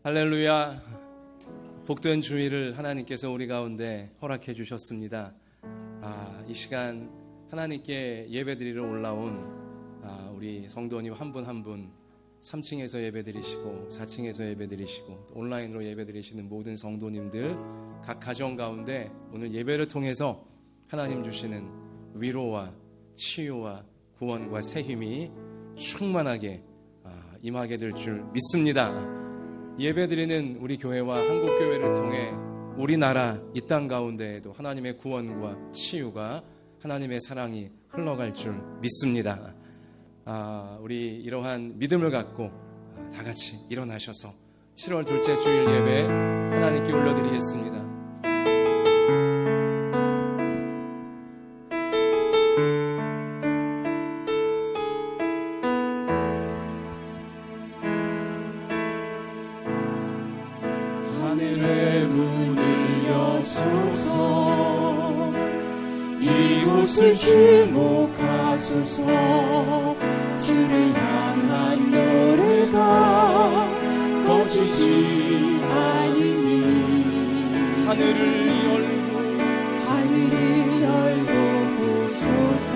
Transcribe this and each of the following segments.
할렐루야. 복된 주일을 하나님께서 우리 가운데 허락해 주셨습니다. 이 시간 하나님께 예배드리러 올라온 우리 성도님 한 분 한 분 3층에서 예배드리시고 4층에서 예배드리시고 온라인으로 예배드리시는 모든 성도님들 각 가정 가운데 오늘 예배를 통해서 하나님 주시는 위로와 치유와 구원과 새 힘이 충만하게 임하게 될 줄 믿습니다. 예배드리는 우리 교회와 한국교회를 통해 우리나라 이 땅 가운데에도 하나님의 구원과 치유가 하나님의 사랑이 흘러갈 줄 믿습니다. 우리 이러한 믿음을 갖고 다 같이 일어나셔서 7월 둘째 주일 예배 하나님께 올려드리겠습니다. 하늘의 문을 여소서 이곳을 주목하소서 주를 향한 노래가 꺼지지 않으니 하늘을 열고 보소서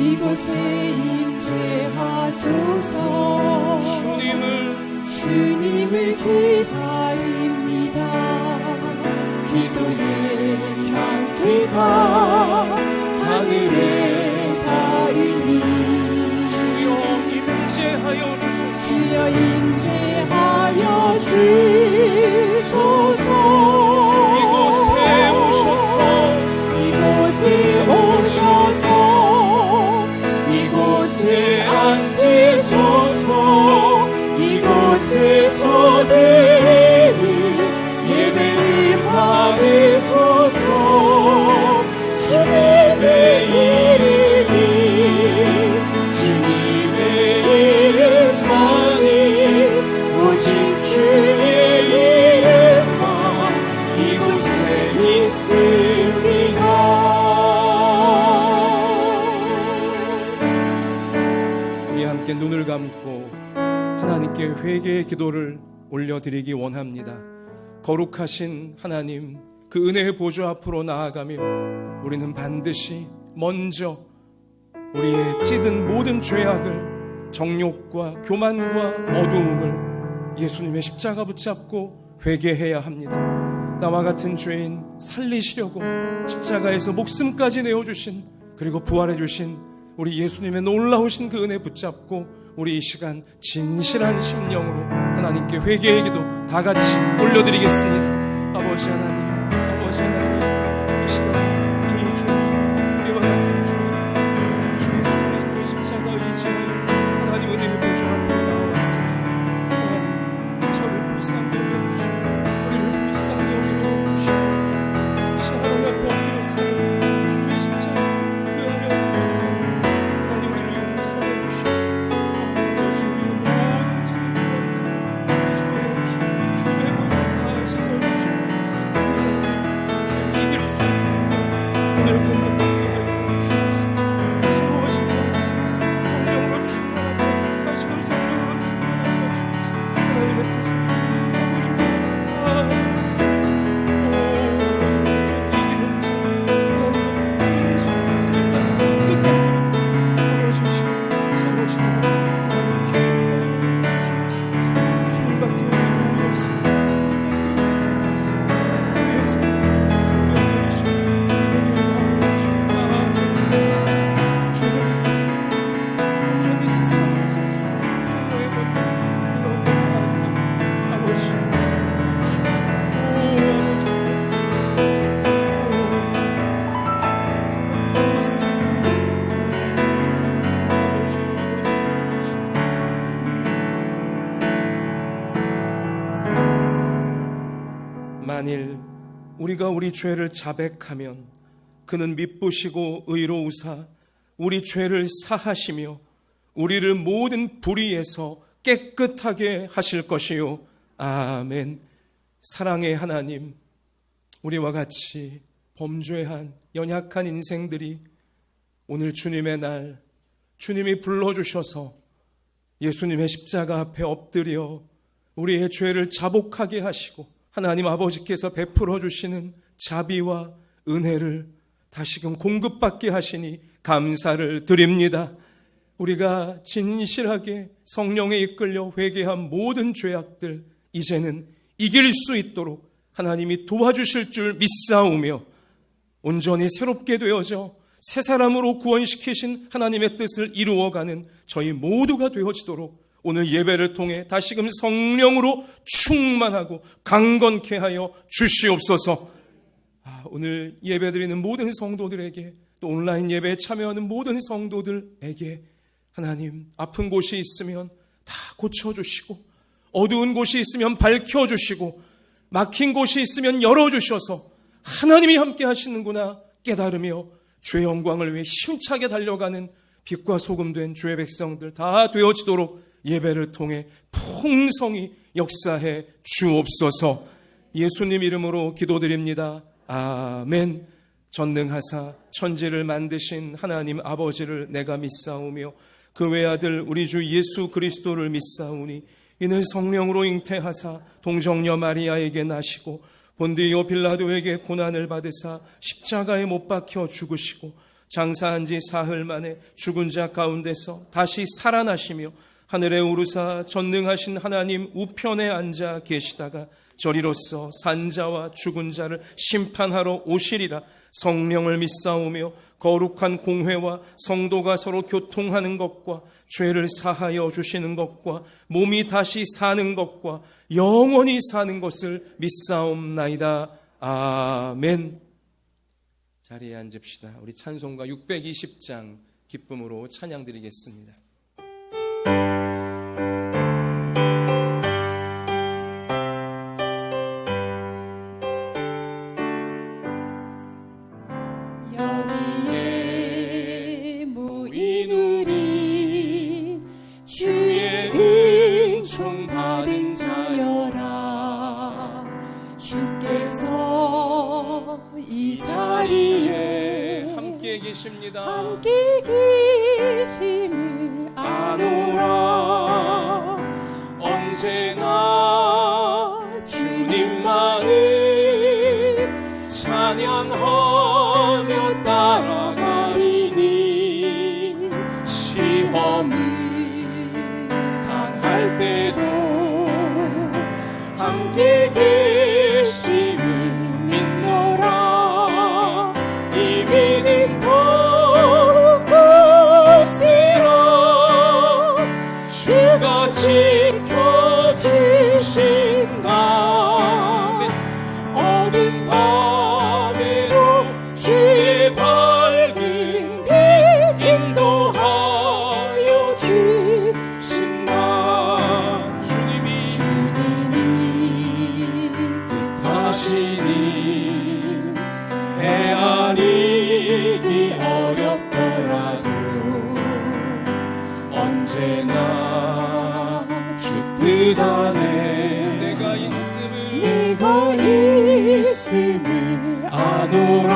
이곳에 임재하소서 주님을 기다립니다. 기도의 향기가 하늘에 닿으니 주여 임재하여 주소서. 이곳에 오셔서 이곳에 앉으소서. 이곳에서 드리는 예배를 받으소서. 주님의 이름만이 오직 주의 이름만 이곳에 있습니다. 우리 함께 눈을 감고 하나님께 회개의 기도를 올려드리기 원합니다. 거룩하신 하나님, 그 은혜의 보좌 앞으로 나아가며 우리는 반드시 먼저 우리의 찌든 모든 죄악을, 정욕과 교만과 어두움을 예수님의 십자가 붙잡고 회개해야 합니다. 나와 같은 죄인 살리시려고 십자가에서 목숨까지 내어주신, 그리고 부활해주신 우리 예수님의 놀라우신 그 은혜 붙잡고 우리 이 시간 진실한 심령으로 하나님께 회개의 기도 다 같이 올려드리겠습니다. 아버지 하나님, 이 시간 이 주님, 우리와 같은 주님, 주 예수 그리스도의 십자가 의지하여 하나님 은혜의 보좌 앞으로 나와왔습니다. 하나님, 저를 불쌍히 여겨주시고 우리를 불쌍히 여겨주시고 이 시간 하나님 앞에 엎드렸어요. 주님의 십자가 그 안에 엎드렸어요. 하나님 우리를 용서해 주시고 만일 우리가 우리 죄를 자백하면 그는 미쁘시고 의로우사 우리 죄를 사하시며 우리를 모든 불의에서 깨끗하게 하실 것이요. 아멘. 사랑의 하나님, 우리와 같이 범죄한 연약한 인생들이 오늘 주님의 날, 주님이 불러주셔서 예수님의 십자가 앞에 엎드려 우리의 죄를 자복하게 하시고 하나님 아버지께서 베풀어 주시는 자비와 은혜를 다시금 공급받게 하시니 감사를 드립니다. 우리가 진실하게 성령에 이끌려 회개한 모든 죄악들 이제는 이길 수 있도록 하나님이 도와주실 줄 믿사오며 온전히 새롭게 되어져 새 사람으로 구원시키신 하나님의 뜻을 이루어가는 저희 모두가 되어지도록 오늘 예배를 통해 다시금 성령으로 충만하고 강건케 하여 주시옵소서. 오늘 예배드리는 모든 성도들에게 또 온라인 예배에 참여하는 모든 성도들에게 하나님 아픈 곳이 있으면 다 고쳐주시고 어두운 곳이 있으면 밝혀주시고 막힌 곳이 있으면 열어주셔서 하나님이 함께 하시는구나 깨달으며 주의 영광을 위해 힘차게 달려가는 빛과 소금 된 주의 백성들 다 되어지도록 예배를 통해 풍성히 역사해 주옵소서. 예수님 이름으로 기도드립니다. 아멘. 전능하사 천지를 만드신 하나님 아버지를 내가 믿사오며 그 외아들 우리 주 예수 그리스도를 믿사오니 이는 성령으로 잉태하사 동정녀 마리아에게 나시고 본디오 빌라도에게 고난을 받으사 십자가에 못 박혀 죽으시고 장사한 지 사흘 만에 죽은 자 가운데서 다시 살아나시며 하늘에 오르사 전능하신 하나님 우편에 앉아 계시다가 저리로서 산자와 죽은 자를 심판하러 오시리라. 성령을 믿사오며 거룩한 공회와 성도가 서로 교통하는 것과 죄를 사하여 주시는 것과 몸이 다시 사는 것과 영원히 사는 것을 믿사옵나이다. 아멘. 자리에 앉읍시다. 우리 찬송가 620장 기쁨으로 찬양 드리겠습니다. 여기에 모인 우리 주의 은총 받은 자여라. 주께서 이 자리에 함께 계십니다. 함께 계심을 아노라. 언제나 주님만을 찬양하며 따라가리니 시험을 당할 때도 함께 계심을 믿노라. 이 믿음 더욱 굳세라. 주가 지켜주신다. 어두운 밤에도 주의 밝은 빛 인도하여 주신다. 주님이 뜻하시니 헤아리기 어렵더라도 언제나 주 뜻 안에 내가 있음을 아노라.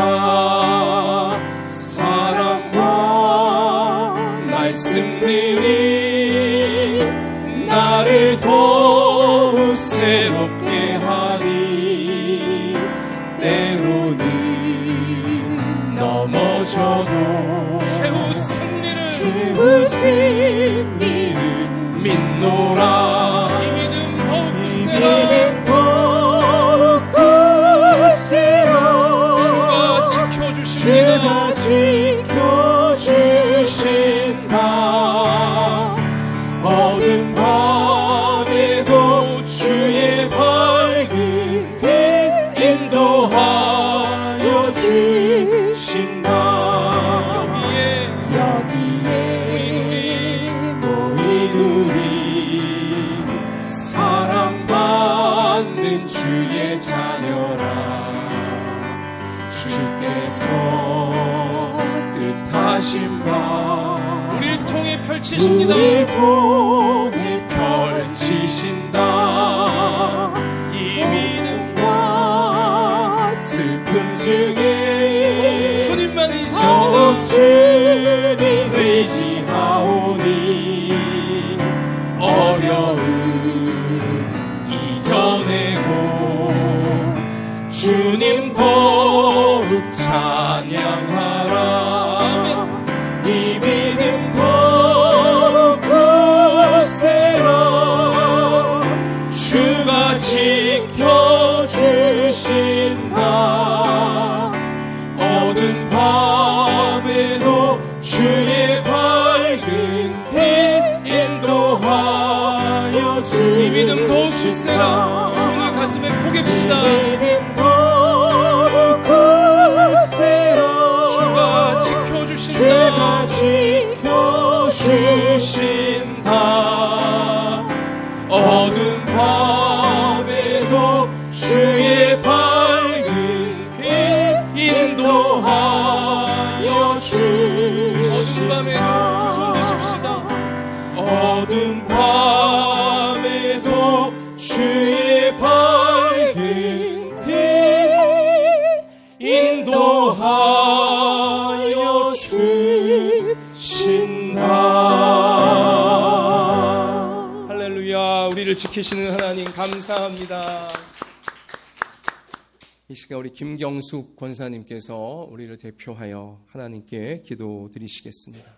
사랑과 말씀들이 나를 더욱 새롭게 하니 때로는 넘어져도 최후 승리를 믿노라. 이 믿음 더욱 굳세라. 주가 지켜주신다. 어두운 밤에도 주의 밝은 빛 인도하여 주신다. 여기에 모인 우리 사랑받는 주의 자녀라. 주께서 뜻하신 바 우리를 통해 펼치십니다. 이 믿음과 슬픔 중에 주님만 의지합니다. 주님 의지하오니 이 믿음 더욱 굳세라. 두 손을 가슴에 포갭시다. 주가 지켜주신다. 어두운 밤에도 주의 밝은 빛 인도하여 어두운 밤에도 두 손 드십시다. 어두운 밤에도 주의 밝은 빛 인도하여 주신다. 할렐루야. 우리를 지키시는 하나님 감사합니다. 이 시간 우리 김경숙 권사님께서 우리를 대표하여 하나님께 기도 드리시겠습니다.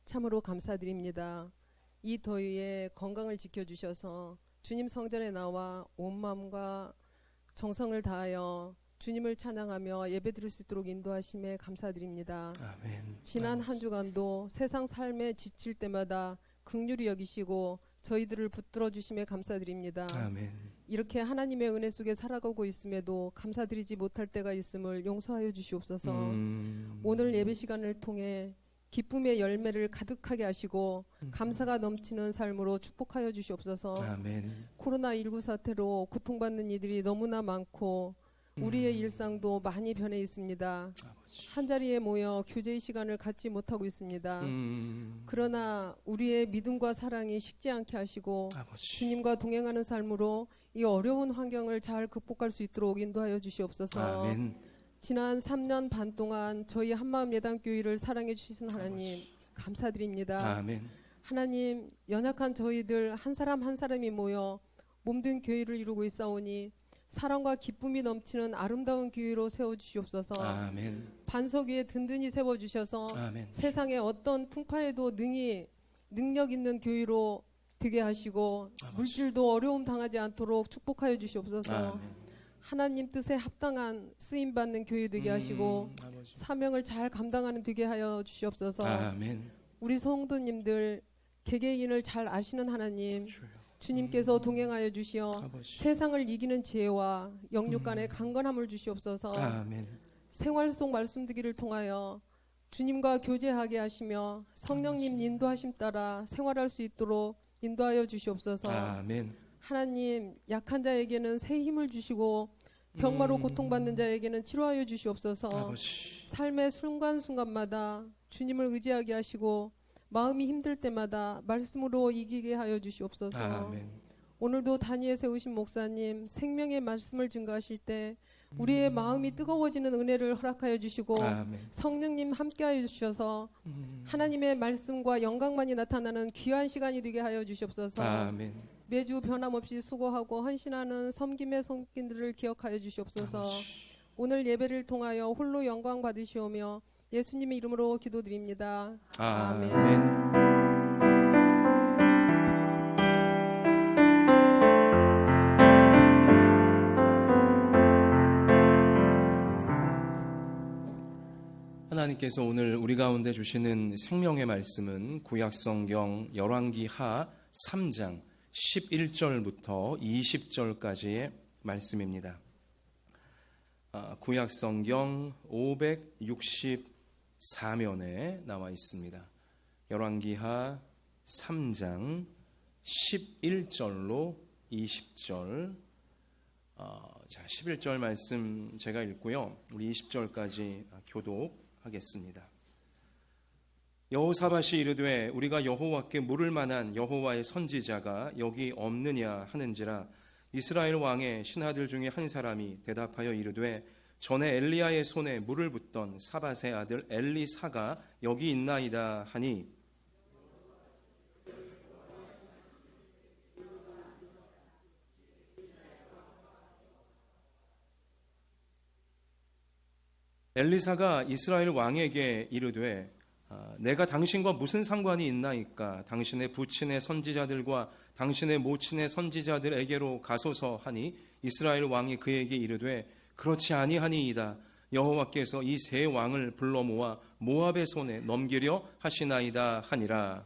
참으로 감사드립니다. 이 더위에 건강을 지켜주셔서 주님 성전에 나와 온 마음과 정성을 다하여 주님을 찬양하며 예배드릴 수 있도록 인도하심에 감사드립니다. 아멘. 지난 한 주간도 세상 삶에 지칠 때마다 긍휼히 여기시고 저희들을 붙들어 주심에 감사드립니다. 아멘. 이렇게 하나님의 은혜 속에 살아가고 있음에도 감사드리지 못할 때가 있음을 용서하여 주시옵소서. 오늘 예배 시간을 통해 기쁨의 열매를 가득하게 하시고 감사가 넘치는 삶으로 축복하여 주시옵소서. 아멘. 코로나19 사태로 고통받는 이들이 너무나 많고 우리의 일상도 많이 변해 있습니다. 아버지. 한자리에 모여 교제의 시간을 갖지 못하고 있습니다. 그러나 우리의 믿음과 사랑이 식지 않게 하시고 아버지. 주님과 동행하는 삶으로 이 어려운 환경을 잘 극복할 수 있도록 인도하여 주시옵소서. 아멘. 지난 3년 반 동안 저희 한마음 예단교회를 사랑해 주신 하나님 감사드립니다. 아멘. 하나님 연약한 저희들 한 사람 한 사람이 모여 몸된 교회를 이루고 있사오니 사랑과 기쁨이 넘치는 아름다운 교회로 세워주시옵소서. 아멘. 반석 위에 든든히 세워주셔서 아멘. 세상의 어떤 풍파에도 능력 있는 교회로 되게 하시고 아버지. 물질도 어려움 당하지 않도록 축복하여 주시옵소서. 아멘. 하나님 뜻에 합당한 쓰임받는 교회 되게 하시고 아버지. 사명을 잘 감당하는 되게 하여 주시옵소서. 아멘. 우리 성도님들 개개인을 잘 아시는 하나님 주여. 주님께서 동행하여 주시어 아버지. 세상을 이기는 지혜와 영육 간의 강건함을 주시옵소서. 아멘. 생활 속 말씀 듣기를 통하여 주님과 교제하게 하시며 성령님 인도하심 따라 생활할 수 있도록 인도하여 주시옵소서. 아멘. 하나님 약한 자에게는 새 힘을 주시고 병마로 고통받는 자에게는 치료하여 주시옵소서. 아버지. 삶의 순간순간마다 주님을 의지하게 하시고 마음이 힘들 때마다 말씀으로 이기게 하여 주시옵소서. 아멘. 오늘도 단위에 세우신 목사님 생명의 말씀을 증거하실 때 우리의 마음이 뜨거워지는 은혜를 허락하여 주시고 아멘. 성령님 함께하여 주셔서 하나님의 말씀과 영광만이 나타나는 귀한 시간이 되게 하여 주시옵소서. 아멘. 매주 변함없이 수고하고 헌신하는 섬김의 손길들을 기억하여 주시옵소서. 아버지. 오늘 예배를 통하여 홀로 영광 받으시오며 예수님의 이름으로 기도드립니다. 아멘. 아멘. 하나님께서 오늘 우리 가운데 주시는 생명의 말씀은 구약성경 열왕기하 3장 11절부터 20절까지의 말씀입니다. 구약성경 564면에 나와 있습니다. 열왕기하 3장 11절로 20절. 자, 11절 말씀 제가 읽고요. 우리 20절까지 교독하겠습니다. 여호사밧이 이르되 우리가 여호와께 물을 만한 여호와의 선지자가 여기 없느냐 하는지라. 이스라엘 왕의 신하들 중에 한 사람이 대답하여 이르되 전에 엘리야의 손에 물을 붓던 사밧의 아들 엘리사가 여기 있나이다 하니 엘리사가 이스라엘 왕에게 이르되 내가 당신과 무슨 상관이 있나이까? 당신의 부친의 선지자들과 당신의 모친의 선지자들에게로 가소서 하니 이스라엘 왕이 그에게 이르되 그렇지 아니하니이다. 여호와께서 이 세 왕을 불러 모아 모압의 손에 넘기려 하시나이다 하니라.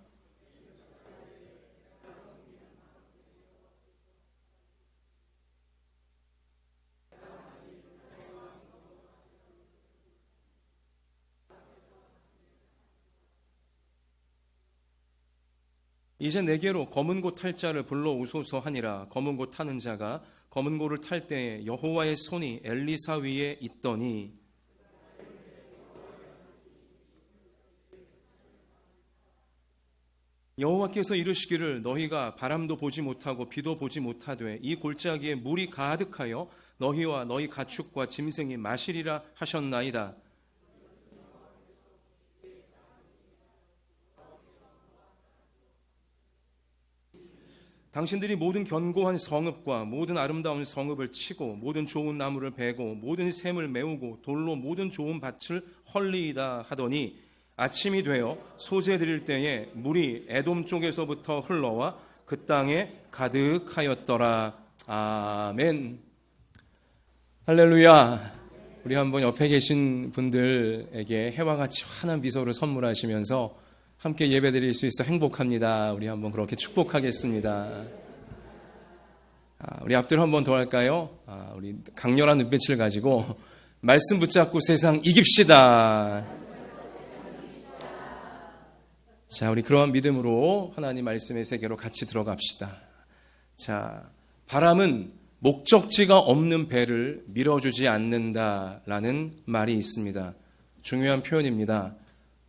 이제 내게로 검은 고 탈 자를 불러오소서 하니라. 검은 고 타는 자가 검은 고를 탈 때에 여호와의 손이 엘리사 위에 있더니 여호와께서 이르시기를 너희가 바람도 보지 못하고 비도 보지 못하되 이 골짜기에 물이 가득하여 너희와 너희 가축과 짐승이 마시리라 하셨나이다. 당신들이 모든 견고한 성읍과 모든 아름다운 성읍을 치고 모든 좋은 나무를 베고 모든 샘을 메우고 돌로 모든 좋은 밭을 헐리이다 하더니 아침이 되어 소재 드릴 때에 물이 에돔 쪽에서부터 흘러와 그 땅에 가득하였더라. 아멘. 할렐루야. 우리 한번 옆에 계신 분들에게 해와 같이 환한 미소를 선물하시면서 함께 예배드릴 수 있어 행복합니다. 우리 한번 그렇게 축복하겠습니다. 우리 앞뒤로 한번 더 할까요? 우리 강렬한 눈빛을 가지고 말씀 붙잡고 세상 이깁시다. 자, 우리 그러한 믿음으로 하나님 말씀의 세계로 같이 들어갑시다. 자, 바람은 목적지가 없는 배를 밀어주지 않는다라는 말이 있습니다. 중요한 표현입니다.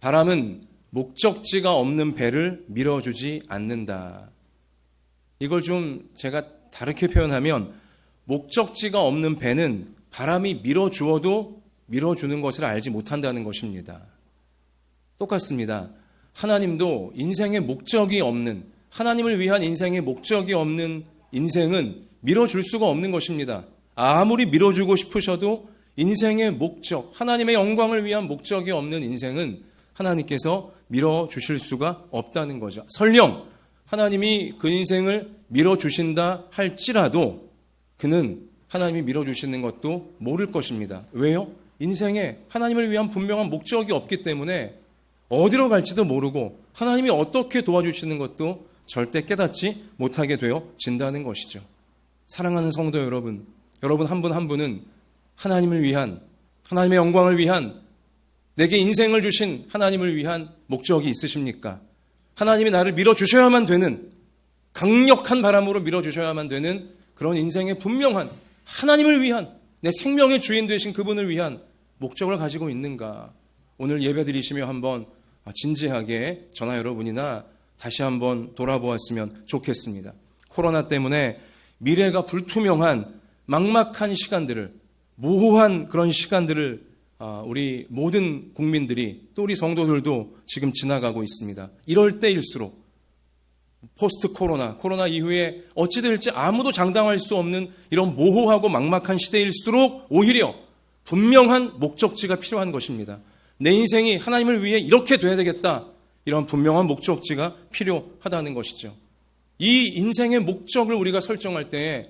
바람은 목적지가 없는 배를 밀어주지 않는다. 이걸 좀 제가 다르게 표현하면 목적지가 없는 배는 바람이 밀어주어도 밀어주는 것을 알지 못한다는 것입니다. 똑같습니다. 하나님도 인생의 목적이 없는, 하나님을 위한 인생의 목적이 없는 인생은 밀어줄 수가 없는 것입니다. 아무리 밀어주고 싶으셔도 인생의 목적, 하나님의 영광을 위한 목적이 없는 인생은 하나님께서 밀어주실 수가 없다는 거죠. 설령 하나님이 그 인생을 밀어주신다 할지라도 그는 하나님이 밀어주시는 것도 모를 것입니다. 왜요? 인생에 하나님을 위한 분명한 목적이 없기 때문에 어디로 갈지도 모르고 하나님이 어떻게 도와주시는 것도 절대 깨닫지 못하게 되어진다는 것이죠. 사랑하는 성도 여러분, 여러분 한 분 한 분은 하나님을 위한, 하나님의 영광을 위한, 내게 인생을 주신 하나님을 위한 목적이 있으십니까? 하나님이 나를 밀어주셔야만 되는, 강력한 바람으로 밀어주셔야만 되는 그런 인생의 분명한 하나님을 위한, 내 생명의 주인 되신 그분을 위한 목적을 가지고 있는가? 오늘 예배 드리시며 한번 진지하게 저나 여러분이나 다시 한번 돌아보았으면 좋겠습니다. 코로나 때문에 미래가 불투명한 막막한 시간들을, 모호한 그런 시간들을 우리 모든 국민들이 또 우리 성도들도 지금 지나가고 있습니다. 이럴 때일수록 포스트 코로나 이후에 어찌 될지 아무도 장담할 수 없는 이런 모호하고 막막한 시대일수록 오히려 분명한 목적지가 필요한 것입니다. 내 인생이 하나님을 위해 이렇게 돼야 되겠다. 이런 분명한 목적지가 필요하다는 것이죠. 이 인생의 목적을 우리가 설정할 때에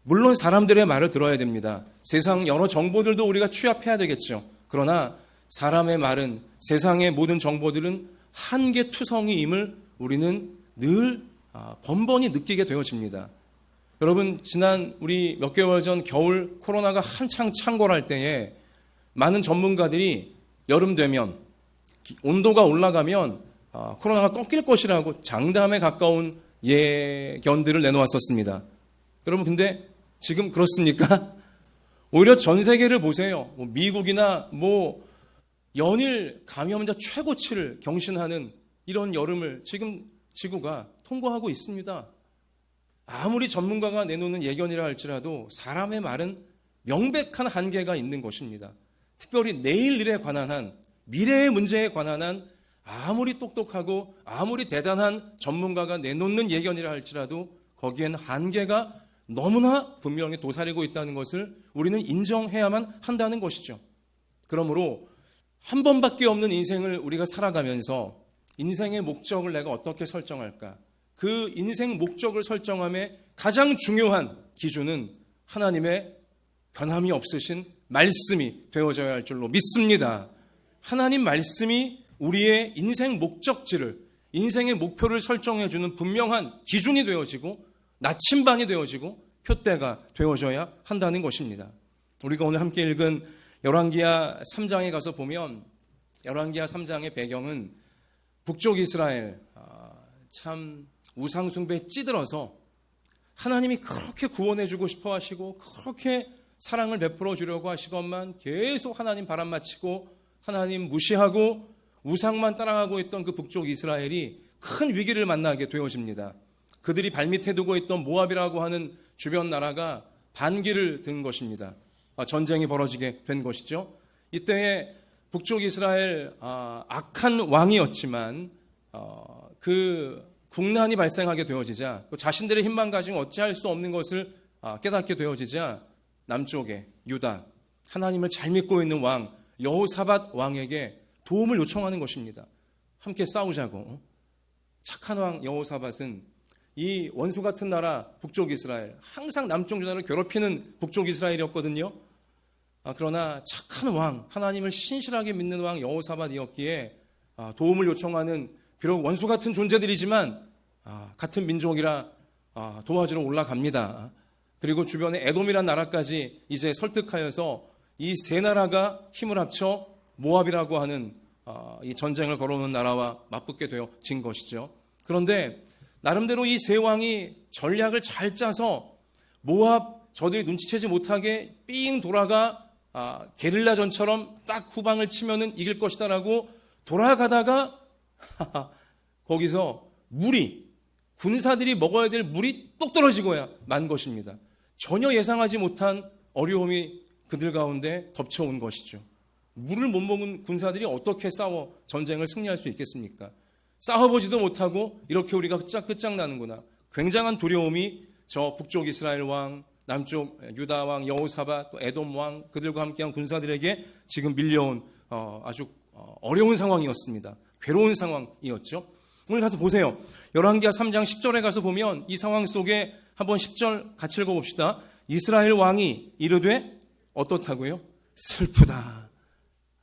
물론 사람들의 말을 들어야 됩니다. 세상 여러 정보들도 우리가 취합해야 되겠죠. 그러나 사람의 말은, 세상의 모든 정보들은 한계투성이임을 우리는 늘 번번이 느끼게 되어집니다. 여러분, 지난 우리 몇 개월 전 겨울 코로나가 한창 창궐할 때에 많은 전문가들이 여름 되면, 온도가 올라가면 코로나가 꺾일 것이라고 장담에 가까운 예견들을 내놓았었습니다. 여러분, 근데 지금 그렇습니까? 오히려 전 세계를 보세요. 미국이나 연일 감염자 최고치를 경신하는 이런 여름을 지금 지구가 통과하고 있습니다. 아무리 전문가가 내놓는 예견이라 할지라도 사람의 말은 명백한 한계가 있는 것입니다. 특별히 내일 일에 관한 한, 미래의 문제에 관한 한 아무리 똑똑하고 아무리 대단한 전문가가 내놓는 예견이라 할지라도 거기엔 한계가 너무나 분명히 도사리고 있다는 것을 우리는 인정해야만 한다는 것이죠. 그러므로 한 번밖에 없는 인생을 우리가 살아가면서 인생의 목적을 내가 어떻게 설정할까? 그 인생 목적을 설정함에 가장 중요한 기준은 하나님의 변함이 없으신 말씀이 되어져야 할 줄로 믿습니다. 하나님 말씀이 우리의 인생 목적지를, 인생의 목표를 설정해주는 분명한 기준이 되어지고 나침반이 되어지고 표대가 되어져야 한다는 것입니다. 우리가 오늘 함께 읽은 열왕기하 3장에 가서 보면 열왕기하 3장의 배경은 북쪽 이스라엘, 참 우상숭배에 찌들어서 하나님이 그렇게 구원해주고 싶어 하시고 그렇게 사랑을 베풀어 주려고 하시건만 계속 하나님 바람 맞히고 하나님 무시하고 우상만 따라가고 있던 그 북쪽 이스라엘이 큰 위기를 만나게 되어집니다. 그들이 발밑에 두고 있던 모압이라고 하는 주변 나라가 반기를 든 것입니다. 전쟁이 벌어지게 된 것이죠. 이때에 북쪽 이스라엘 악한 왕이었지만 그 국난이 발생하게 되어지자 자신들의 힘만 가지고 어찌할 수 없는 것을 깨닫게 되어지자 남쪽에 유다, 하나님을 잘 믿고 있는 왕 여호사밧 왕에게 도움을 요청하는 것입니다. 함께 싸우자고. 착한 왕 여호사밧은 이 원수 같은 나라 북쪽 이스라엘, 항상 남쪽 유다를 괴롭히는 북쪽 이스라엘이었거든요. 그러나 착한 왕, 하나님을 신실하게 믿는 왕 여호사밧이었기에 도움을 요청하는 비록 원수 같은 존재들이지만 같은 민족이라 도와주러 올라갑니다. 그리고 주변에 에돔이란 나라까지 이제 설득하여서 이 세 나라가 힘을 합쳐 모압이라고 하는 이 전쟁을 걸어오는 나라와 맞붙게 되어진 것이죠. 그런데 나름대로 이 세 왕이 전략을 잘 짜서 모압 저들이 눈치채지 못하게 삥 돌아가 게릴라전처럼 딱 후방을 치면은 이길 것이다라고 돌아가다가 거기서 군사들이 먹어야 될 물이 똑 떨어지고야 만 것입니다. 전혀 예상하지 못한 어려움이 그들 가운데 덮쳐온 것이죠. 물을 못 먹은 군사들이 어떻게 싸워 전쟁을 승리할 수 있겠습니까? 싸워보지도 못하고 이렇게 우리가 끝장나는구나. 굉장한 두려움이 저 북쪽 이스라엘 왕, 남쪽 유다 왕 여호사밧, 또 에돔 왕, 그들과 함께한 군사들에게 지금 밀려온 아주 어려운 상황이었습니다. 괴로운 상황이었죠. 오늘 가서 보세요. 열왕기하 3장 10절에 가서 보면 이 상황 속에 한번 10절 같이 읽어봅시다. 이스라엘 왕이 이르되 어떻다고요? 슬프다.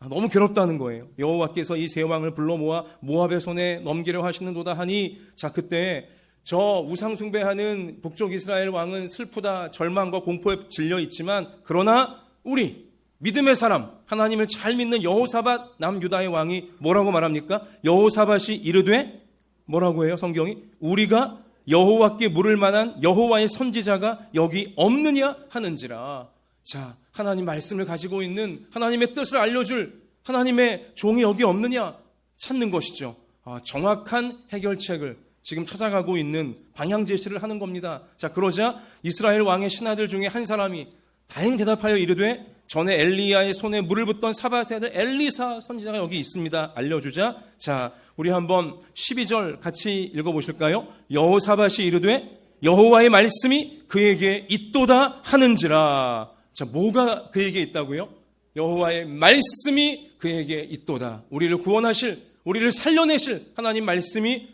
너무 괴롭다는 거예요. 여호와께서 이 세 왕을 불러 모아 모압의 손에 넘기려 하시는도다 하니, 자, 그때 저 우상숭배하는 북쪽 이스라엘 왕은 슬프다, 절망과 공포에 질려 있지만, 그러나 우리 믿음의 사람, 하나님을 잘 믿는 여호사밧 남유다의 왕이 뭐라고 말합니까? 여호사밧이 이르되 뭐라고 해요? 성경이 우리가 여호와께 물을 만한 여호와의 선지자가 여기 없느냐 하는지라. 자, 하나님 말씀을 가지고 있는 하나님의 뜻을 알려줄 하나님의 종이 여기 없느냐 찾는 것이죠. 정확한 해결책을 지금 찾아가고 있는 방향 제시를 하는 겁니다. 자, 그러자 이스라엘 왕의 신하들 중에 한 사람이 다행 대답하여 이르되 전에 엘리야의 손에 물을 붓던 사밧의 아들 엘리사 선지자가 여기 있습니다. 알려주자. 자, 우리 한번 12절 같이 읽어보실까요? 여호사밧이 이르되 여호와의 말씀이 그에게 있도다 하는지라. 자, 뭐가 그에게 있다고요? 여호와의 말씀이 그에게 있도다. 우리를 구원하실, 우리를 살려내실 하나님 말씀이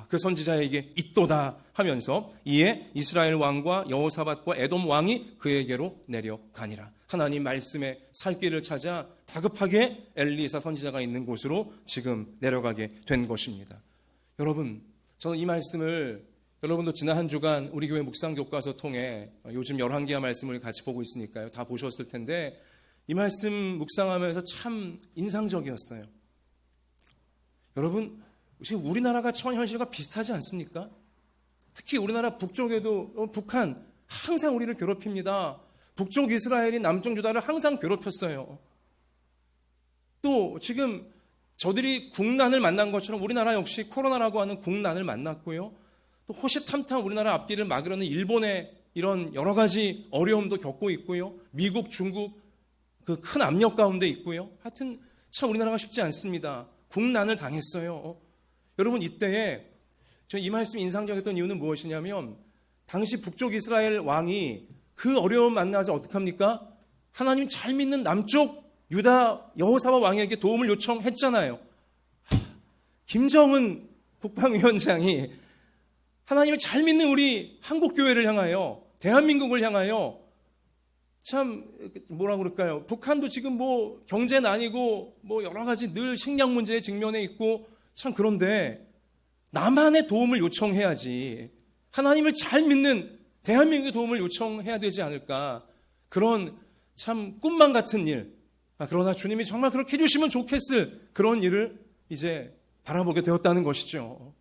그 선지자에게 있도다 하면서 이에 이스라엘 왕과 여호사밧과 에돔 왕이 그에게로 내려가니라. 하나님 말씀에 살 길을 찾아 다급하게 엘리사 선지자가 있는 곳으로 지금 내려가게 된 것입니다. 여러분, 저는 이 말씀을 여러분도 지난 한 주간 우리 교회 묵상 교과서 통해 요즘 열왕기하 말씀을 같이 보고 있으니까요. 다 보셨을 텐데 이 말씀 묵상하면서 참 인상적이었어요. 여러분, 지금 우리나라가 처한 현실과 비슷하지 않습니까? 특히 우리나라 북쪽에도 북한 항상 우리를 괴롭힙니다. 북쪽 이스라엘이 남쪽 유다를 항상 괴롭혔어요. 또 지금 저들이 국난을 만난 것처럼 우리나라 역시 코로나라고 하는 국난을 만났고요. 또 호시탐탐 우리나라 앞길을 막으려는 일본의 이런 여러 가지 어려움도 겪고 있고요. 미국, 중국 그 큰 압력 가운데 있고요. 하여튼 참 우리나라가 쉽지 않습니다. 국난을 당했어요. 여러분, 이때에 이 말씀이 인상적이었던 이유는 무엇이냐면 당시 북쪽 이스라엘 왕이 그 어려움 만나서 어떡합니까? 하나님 잘 믿는 남쪽 유다 여호사밧 왕에게 도움을 요청했잖아요. 김정은 국방위원장이 하나님을 잘 믿는 우리 한국교회를 향하여, 대한민국을 향하여 참 뭐라 그럴까요? 북한도 지금 뭐 경제는 아니고 뭐 여러 가지 늘 식량 문제에 직면해 있고 참 그런데 남한의 도움을 요청해야지 하나님을 잘 믿는 대한민국의 도움을 요청해야 되지 않을까. 그런 참 꿈만 같은 일. 그러나 주님이 정말 그렇게 해주시면 좋겠을 그런 일을 이제 바라보게 되었다는 것이죠.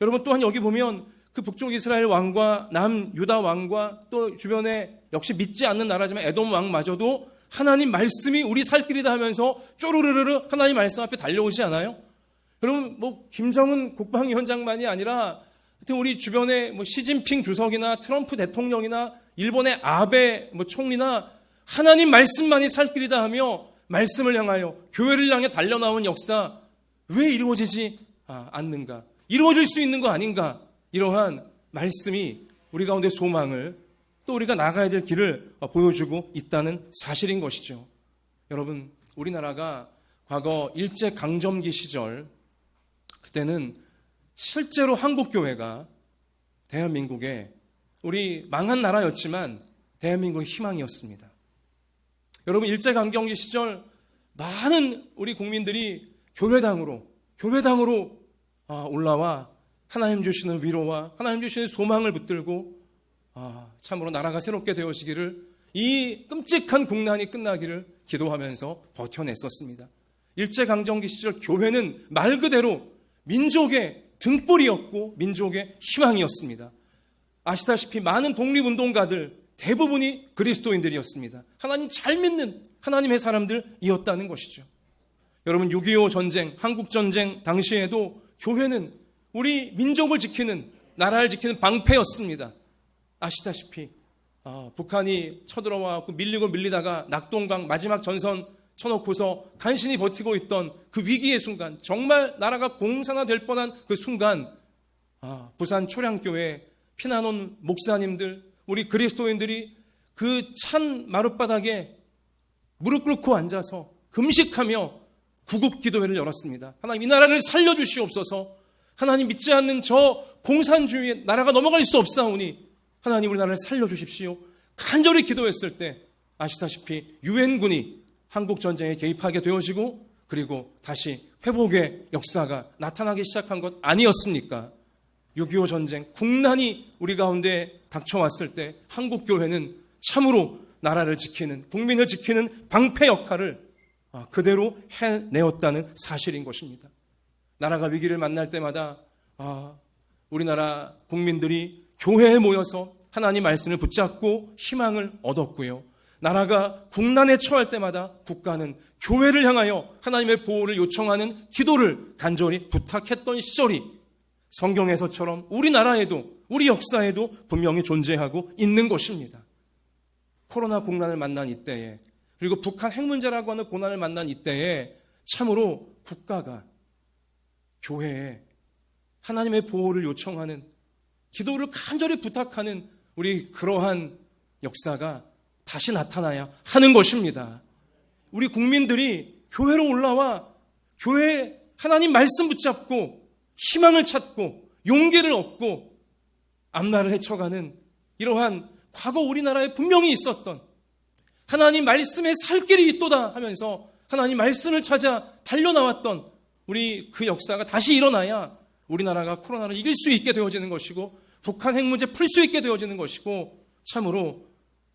여러분 또한 여기 보면 그 북쪽 이스라엘 왕과 남 유다 왕과 또 주변에 역시 믿지 않는 나라지만 에돔 왕마저도 하나님 말씀이 우리 살 길이다 하면서 쪼르르르 하나님 말씀 앞에 달려오지 않아요? 여러분 뭐 김정은 국방위원장만이 아니라 하여튼 우리 주변에 뭐 시진핑 주석이나 트럼프 대통령이나 일본의 아베 뭐 총리나 하나님 말씀만이 살 길이다 하며 말씀을 향하여 교회를 향해 달려나온 역사 왜 이루어지지 않는가? 이루어질 수 있는 거 아닌가? 이러한 말씀이 우리 가운데 소망을 또 우리가 나가야 될 길을 보여주고 있다는 사실인 것이죠. 여러분 우리나라가 과거 일제강점기 시절 그때는 실제로 한국교회가 대한민국의 우리 망한 나라였지만 대한민국의 희망이었습니다. 여러분 일제강점기 시절 많은 우리 국민들이 교회당으로 올라와 하나님 주시는 위로와 하나님 주시는 소망을 붙들고 참으로 나라가 새롭게 되어지기를 이 끔찍한 국난이 끝나기를 기도하면서 버텨냈었습니다. 일제강점기 시절 교회는 말 그대로 민족의 등불이었고 민족의 희망이었습니다. 아시다시피 많은 독립운동가들 대부분이 그리스도인들이었습니다. 하나님 잘 믿는 하나님의 사람들이었다는 것이죠. 여러분 6.25 전쟁, 한국전쟁 당시에도 교회는 우리 민족을 지키는 나라를 지키는 방패였습니다. 아시다시피 북한이 쳐들어와 밀리고 밀리다가 낙동강 마지막 전선 쳐놓고서 간신히 버티고 있던 그 위기의 순간 정말 나라가 공산화될 뻔한 그 순간 부산 초량교회 피난온 목사님들 우리 그리스도인들이 그 찬 마룻바닥에 무릎 꿇고 앉아서 금식하며 구급기도회를 열었습니다. 하나님 이 나라를 살려주시옵소서. 하나님 믿지 않는 저 공산주의의 나라가 넘어갈 수 없사오니 하나님 우리나라를 살려주십시오. 간절히 기도했을 때 아시다시피 유엔군이 한국전쟁에 개입하게 되어지고 그리고 다시 회복의 역사가 나타나기 시작한 것 아니었습니까? 6.25 전쟁 국난이 우리 가운데 닥쳐왔을 때 한국교회는 참으로 나라를 지키는 국민을 지키는 방패 역할을 그대로 해내었다는 사실인 것입니다. 나라가 위기를 만날 때마다 우리나라 국민들이 교회에 모여서 하나님 말씀을 붙잡고 희망을 얻었고요. 나라가 국난에 처할 때마다 국가는 교회를 향하여 하나님의 보호를 요청하는 기도를 간절히 부탁했던 시절이 성경에서처럼 우리나라에도 우리 역사에도 분명히 존재하고 있는 것입니다. 코로나 국난을 만난 이때에 그리고 북한 핵 문제라고 하는 고난을 만난 이때에 참으로 국가가 교회에 하나님의 보호를 요청하는 기도를 간절히 부탁하는 우리 그러한 역사가 다시 나타나야 하는 것입니다. 우리 국민들이 교회로 올라와 교회에 하나님 말씀 붙잡고 희망을 찾고 용기를 얻고 앞날을 헤쳐가는 이러한 과거 우리나라에 분명히 있었던 하나님 말씀에 살 길이 있도다 하면서 하나님 말씀을 찾아 달려나왔던 우리 그 역사가 다시 일어나야 우리나라가 코로나를 이길 수 있게 되어지는 것이고 북한 핵 문제 풀 수 있게 되어지는 것이고 참으로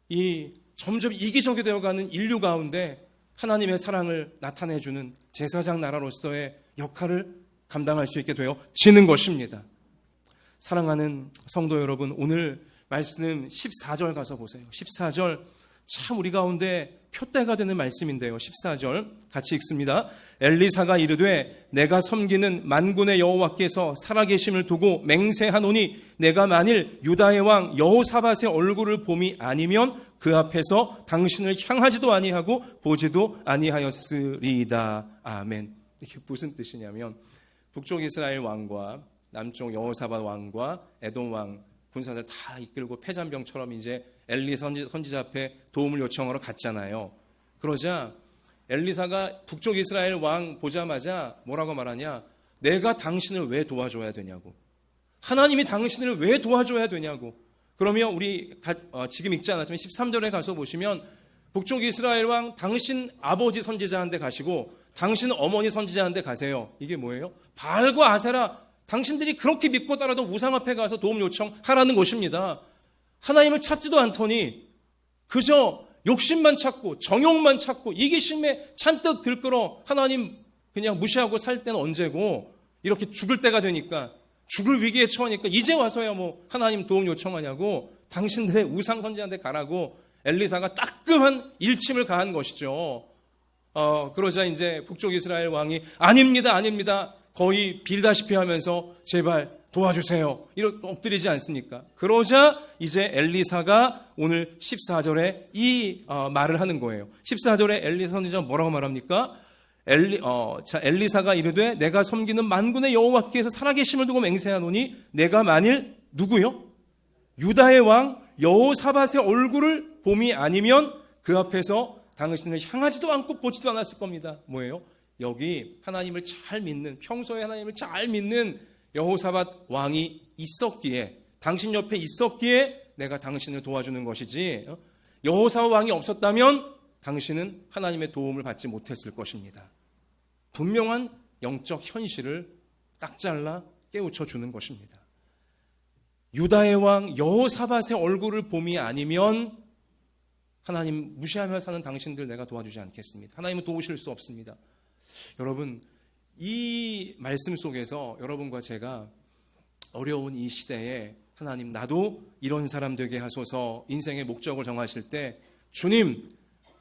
이 점점 이기적이 되어가는 인류 가운데 하나님의 사랑을 나타내주는 제사장 나라로서의 역할을 감당할 수 있게 되어지는 것입니다. 사랑하는 성도 여러분, 오늘 말씀 14절 가서 보세요. 14절 참 우리 가운데 표대가 되는 말씀인데요. 14절 같이 읽습니다. 엘리사가 이르되 내가 섬기는 만군의 여호와께서 살아계심을 두고 맹세하노니 내가 만일 유다의 왕 여호사밧의 얼굴을 봄이 아니면 그 앞에서 당신을 향하지도 아니하고 보지도 아니하였으리이다. 아멘. 이게 무슨 뜻이냐면 북쪽 이스라엘 왕과 남쪽 여호사밧 왕과 에돔 왕 군사들 다 이끌고 패잔병처럼 이제 엘리 선지자 앞에 도움을 요청하러 갔잖아요. 그러자 엘리사가 북쪽 이스라엘 왕 보자마자 뭐라고 말하냐? 내가 당신을 왜 도와줘야 되냐고. 하나님이 당신을 왜 도와줘야 되냐고. 그러면 우리 지금 읽지 않았지만 13절에 가서 보시면 북쪽 이스라엘 왕 당신 아버지 선지자한테 가시고 당신 어머니 선지자한테 가세요. 이게 뭐예요? 바알과 아세라, 당신들이 그렇게 믿고 따라던 우상 앞에 가서 도움 요청하라는 것입니다. 하나님을 찾지도 않더니 그저 욕심만 찾고 정욕만 찾고 이기심에 잔뜩 들끓어 하나님 그냥 무시하고 살 때는 언제고, 이렇게 죽을 때가 되니까, 죽을 위기에 처하니까 이제 와서야 뭐 하나님 도움 요청하냐고 당신들의 우상 선지자한테 가라고 엘리사가 따끔한 일침을 가한 것이죠. 그러자 이제 북쪽 이스라엘 왕이 아닙니다. 거의 빌다시피 하면서 제발 도와주세요. 이렇게 엎드리지 않습니까? 그러자 이제 엘리사가 오늘 14절에 이 말을 하는 거예요. 14절에 엘리사 선지자가 뭐라고 말합니까? 엘리사가 이르되 내가 섬기는 만군의 여호와께서 살아계심을 두고 맹세하노니 내가 만일 누구요? 유다의 왕 여호사밧의 얼굴을 봄이 아니면 그 앞에서 당신을 향하지도 않고 보지도 않았을 겁니다. 뭐예요? 여기 하나님을 잘 믿는, 평소에 하나님을 잘 믿는 여호사밧 왕이 있었기에, 당신 옆에 있었기에 내가 당신을 도와주는 것이지, 여호사밧 왕이 없었다면 당신은 하나님의 도움을 받지 못했을 것입니다. 분명한 영적 현실을 딱 잘라 깨우쳐 주는 것입니다. 유다의 왕 여호사밧의 얼굴을 봄이 아니면 하나님 무시하며 사는 당신들 내가 도와주지 않겠습니다. 하나님은 도우실 수 없습니다. 여러분, 이 말씀 속에서 여러분과 제가 어려운 이 시대에 하나님 나도 이런 사람 되게 하소서, 인생의 목적을 정하실 때 주님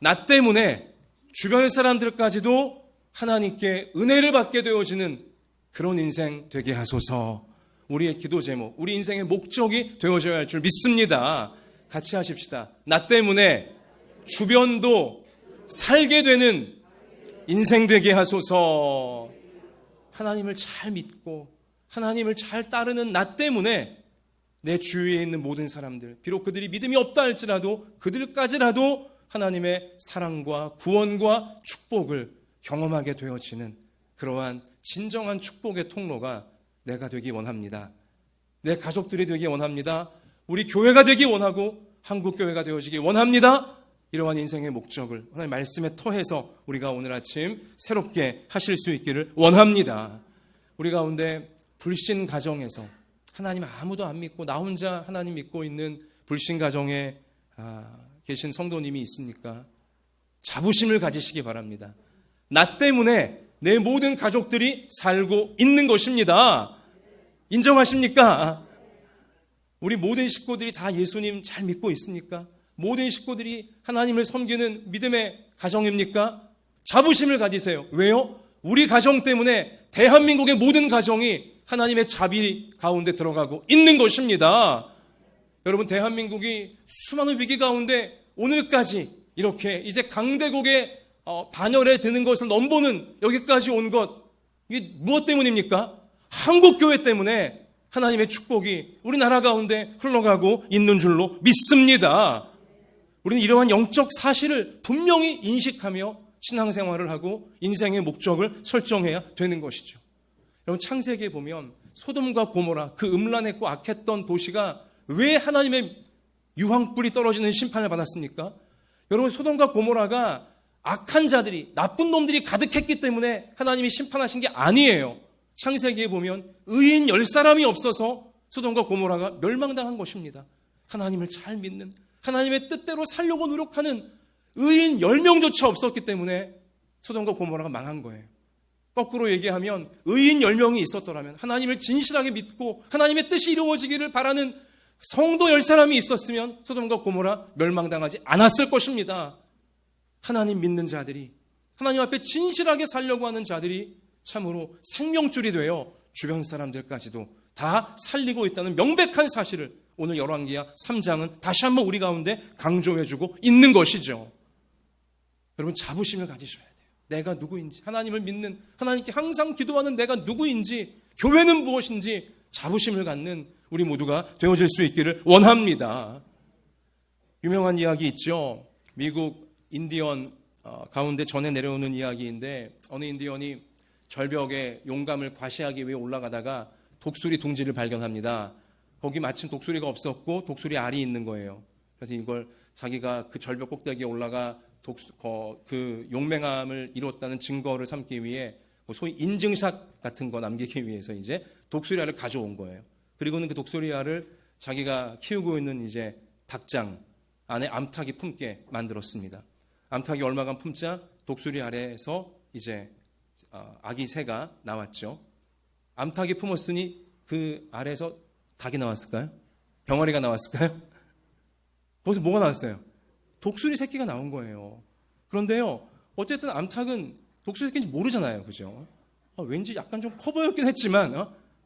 나 때문에 주변 사람들까지도 하나님께 은혜를 받게 되어지는 그런 인생 되게 하소서. 우리의 기도 제목, 우리 인생의 목적이 되어져야 할 줄 믿습니다. 같이 하십시다. 나 때문에 주변도 살게 되는 인생 되게 하소서. 하나님을 잘 믿고 하나님을 잘 따르는 나 때문에 내 주위에 있는 모든 사람들, 비록 그들이 믿음이 없다 할지라도 그들까지라도 하나님의 사랑과 구원과 축복을 경험하게 되어지는 그러한 진정한 축복의 통로가 내가 되기 원합니다. 내 가족들이 되기 원합니다. 우리 교회가 되기 원하고 한국교회가 되어지기 원합니다. 이러한 인생의 목적을 하나님 말씀에 터해서 우리가 오늘 아침 새롭게 하실 수 있기를 원합니다. 우리 가운데 불신 가정에서 하나님 아무도 안 믿고 나 혼자 하나님 믿고 있는 불신 가정에 계신 성도님이 있습니까? 자부심을 가지시기 바랍니다. 나 때문에 내 모든 가족들이 살고 있는 것입니다. 인정하십니까? 우리 모든 식구들이 다 예수님 잘 믿고 있습니까? 모든 식구들이 하나님을 섬기는 믿음의 가정입니까? 자부심을 가지세요. 왜요? 우리 가정 때문에 대한민국의 모든 가정이 하나님의 자비 가운데 들어가고 있는 것입니다. 여러분, 대한민국이 수많은 위기 가운데 오늘까지 이렇게 이제 강대국의 반열에 드는 것을 넘보는 여기까지 온 것, 이게 무엇 때문입니까? 한국교회 때문에 하나님의 축복이 우리나라 가운데 흘러가고 있는 줄로 믿습니다. 우리는 이러한 영적 사실을 분명히 인식하며 신앙생활을 하고 인생의 목적을 설정해야 되는 것이죠. 여러분, 창세기에 보면 소돔과 고모라, 그 음란했고 악했던 도시가 왜 하나님의 유황불이 떨어지는 심판을 받았습니까? 여러분, 소돔과 고모라가 악한 자들이, 나쁜 놈들이 가득했기 때문에 하나님이 심판하신 게 아니에요. 창세기에 보면 의인 10사람이 없어서 소돔과 고모라가 멸망당한 것입니다. 하나님을 잘 믿는, 하나님의 뜻대로 살려고 노력하는 의인 10명조차 없었기 때문에 소돔과 고모라가 망한 거예요. 거꾸로 얘기하면 의인 10명이 있었더라면, 하나님을 진실하게 믿고 하나님의 뜻이 이루어지기를 바라는 성도 10사람이 있었으면 소돔과 고모라 멸망당하지 않았을 것입니다. 하나님 믿는 자들이, 하나님 앞에 진실하게 살려고 하는 자들이 참으로 생명줄이 되어 주변 사람들까지도 다 살리고 있다는 명백한 사실을 오늘 열왕기하 3장은 다시 한번 우리 가운데 강조해주고 있는 것이죠. 여러분, 자부심을 가지셔야 돼요. 내가 누구인지, 하나님을 믿는, 하나님께 항상 기도하는 내가 누구인지, 교회는 무엇인지 자부심을 갖는 우리 모두가 되어질 수 있기를 원합니다. 유명한 이야기 있죠. 미국 인디언 가운데 전해 내려오는 이야기인데 어느 인디언이 절벽에 용감을 과시하기 위해 올라가다가 독수리 둥지를 발견합니다. 거기 마침 독수리가 없었고 독수리 알이 있는 거예요. 그래서 이걸 자기가 그 절벽 꼭대기에 올라가 그 용맹함을 이뤘다는 증거를 삼기 위해 소위 인증샷 같은 거 남기기 위해서 이제 독수리 알을 가져온 거예요. 그리고는 그 독수리 알을 자기가 키우고 있는 이제 닭장 안에 암탉이 품게 만들었습니다. 암탉이 얼마간 품자 독수리 알에서 이제 아기 새가 나왔죠. 암탉이 품었으니 그 알에서 닭이 나왔을까요? 병아리가 나왔을까요? 거기서 뭐가 나왔어요? 독수리 새끼가 나온 거예요. 그런데요, 어쨌든 암탉은 독수리 새끼인지 모르잖아요, 그죠? 왠지 약간 좀 커 보였긴 했지만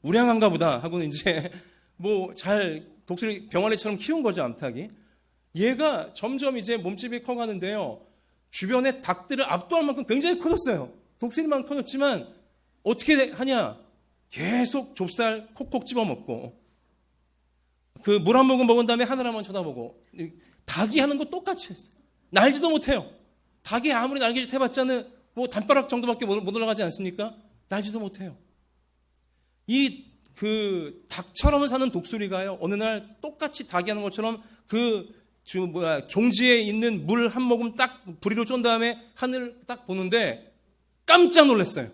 우량한가 보다 하고는 이제 뭐 잘 독수리 병아리처럼 키운 거죠, 암탉이. 얘가 점점 이제 몸집이 커가는데요, 주변의 닭들을 압도할 만큼 굉장히 커졌어요. 독수리만 커졌지만 어떻게 하냐? 계속 좁쌀 콕콕 집어먹고 그 물 한 모금 먹은 다음에 하늘 한번 쳐다보고. 닭이 하는 거 똑같이 했어요. 날지도 못해요. 닭이 아무리 날개짓 해봤자는 뭐 단바닥 정도밖에 못 올라가지 않습니까? 날지도 못해요. 이 그 닭처럼 사는 독수리가요, 어느 날 똑같이 닭이 하는 것처럼 종지에 있는 물 한 모금 딱 부리로 쫀 다음에 하늘 딱 보는데 깜짝 놀랐어요.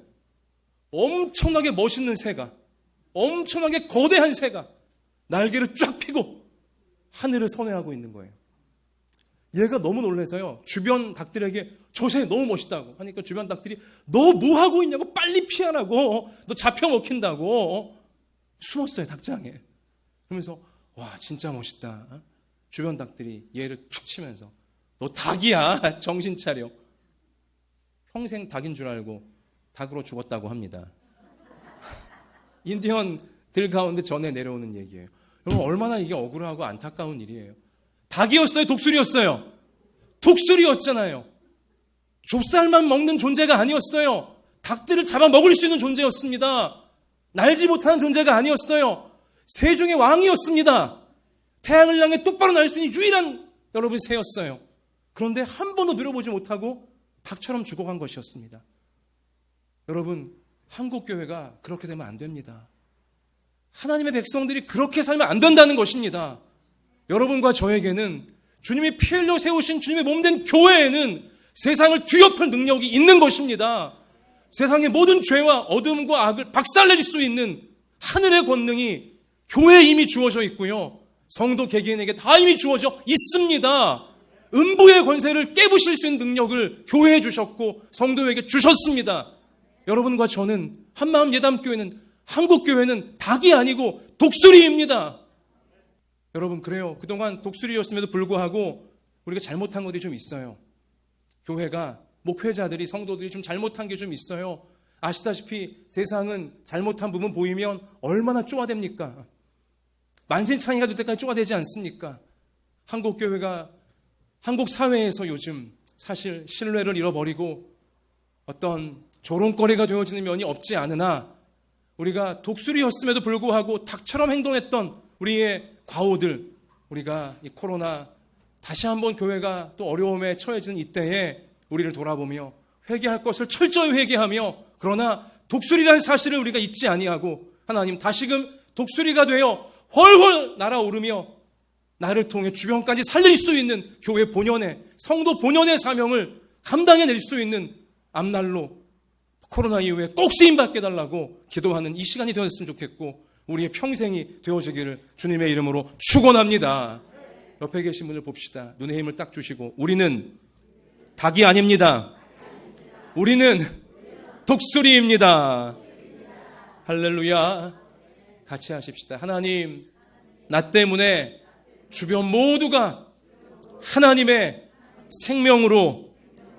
엄청나게 멋있는 새가, 엄청나게 거대한 새가 날개를 쫙 펴고 하늘을 선회하고 있는 거예요. 얘가 너무 놀라서요, 주변 닭들에게 저 새 너무 멋있다고 하니까 주변 닭들이 너 뭐 하고 있냐고, 빨리 피하라고, 너 잡혀 먹힌다고 숨었어요, 닭장에. 그러면서 와, 진짜 멋있다. 주변 닭들이 얘를 툭 치면서 너 닭이야, 정신 차려. 평생 닭인 줄 알고 닭으로 죽었다고 합니다. 인디언들 가운데 전해 내려오는 얘기예요. 여러분, 얼마나 이게 억울하고 안타까운 일이에요. 닭이었어요, 독수리였어요? 독수리였잖아요. 좁쌀만 먹는 존재가 아니었어요. 닭들을 잡아먹을 수 있는 존재였습니다. 날지 못하는 존재가 아니었어요. 새중의 왕이었습니다. 태양을 향해 똑바로 날 수 있는 유일한 여러분 새였어요. 그런데 한 번도 누려보지 못하고 닭처럼 죽어간 것이었습니다. 여러분, 한국교회가 그렇게 되면 안 됩니다. 하나님의 백성들이 그렇게 살면 안 된다는 것입니다. 여러분과 저에게는 주님이 피 흘려 세우신 주님의 몸된 교회에는 세상을 뒤엎을 능력이 있는 것입니다. 세상의 모든 죄와 어둠과 악을 박살내줄 수 있는 하늘의 권능이 교회에 이미 주어져 있고요, 성도 개개인에게 다 이미 주어져 있습니다. 음부의 권세를 깨부실 수 있는 능력을 교회에 주셨고 성도에게 주셨습니다. 여러분과 저는 한마음 예담교회는, 한국교회는 닭이 아니고 독수리입니다. 여러분, 그래요. 그동안 독수리였음에도 불구하고 우리가 잘못한 것들이 좀 있어요. 교회가, 목회자들이, 성도들이 좀 잘못한 게 좀 있어요. 아시다시피 세상은 잘못한 부분 보이면 얼마나 쪼아댑니까? 만신창이가 될 때까지 쪼아대지 않습니까? 한국교회가, 한국 사회에서 요즘 사실 신뢰를 잃어버리고 어떤 조롱거리가 되어지는 면이 없지 않으나, 우리가 독수리였음에도 불구하고 닭처럼 행동했던 우리의 과오들, 우리가 이 코로나 다시 한번 교회가 또 어려움에 처해지는 이때에 우리를 돌아보며 회개할 것을 철저히 회개하며, 그러나 독수리라는 사실을 우리가 잊지 아니하고 하나님, 다시금 독수리가 되어 훨훨 날아오르며 나를 통해 주변까지 살릴 수 있는 교회 본연의, 성도 본연의 사명을 감당해낼 수 있는 앞날로 코로나 이후에 꼭 쓰임받게 달라고 기도하는 이 시간이 되었으면 좋겠고, 우리의 평생이 되어지기를 주님의 이름으로 축원합니다. 옆에 계신 분을 봅시다. 눈에 힘을 딱 주시고, 우리는 닭이 아닙니다. 우리는 독수리입니다. 할렐루야. 같이 하십시다. 하나님, 나 때문에 주변 모두가 하나님의 생명으로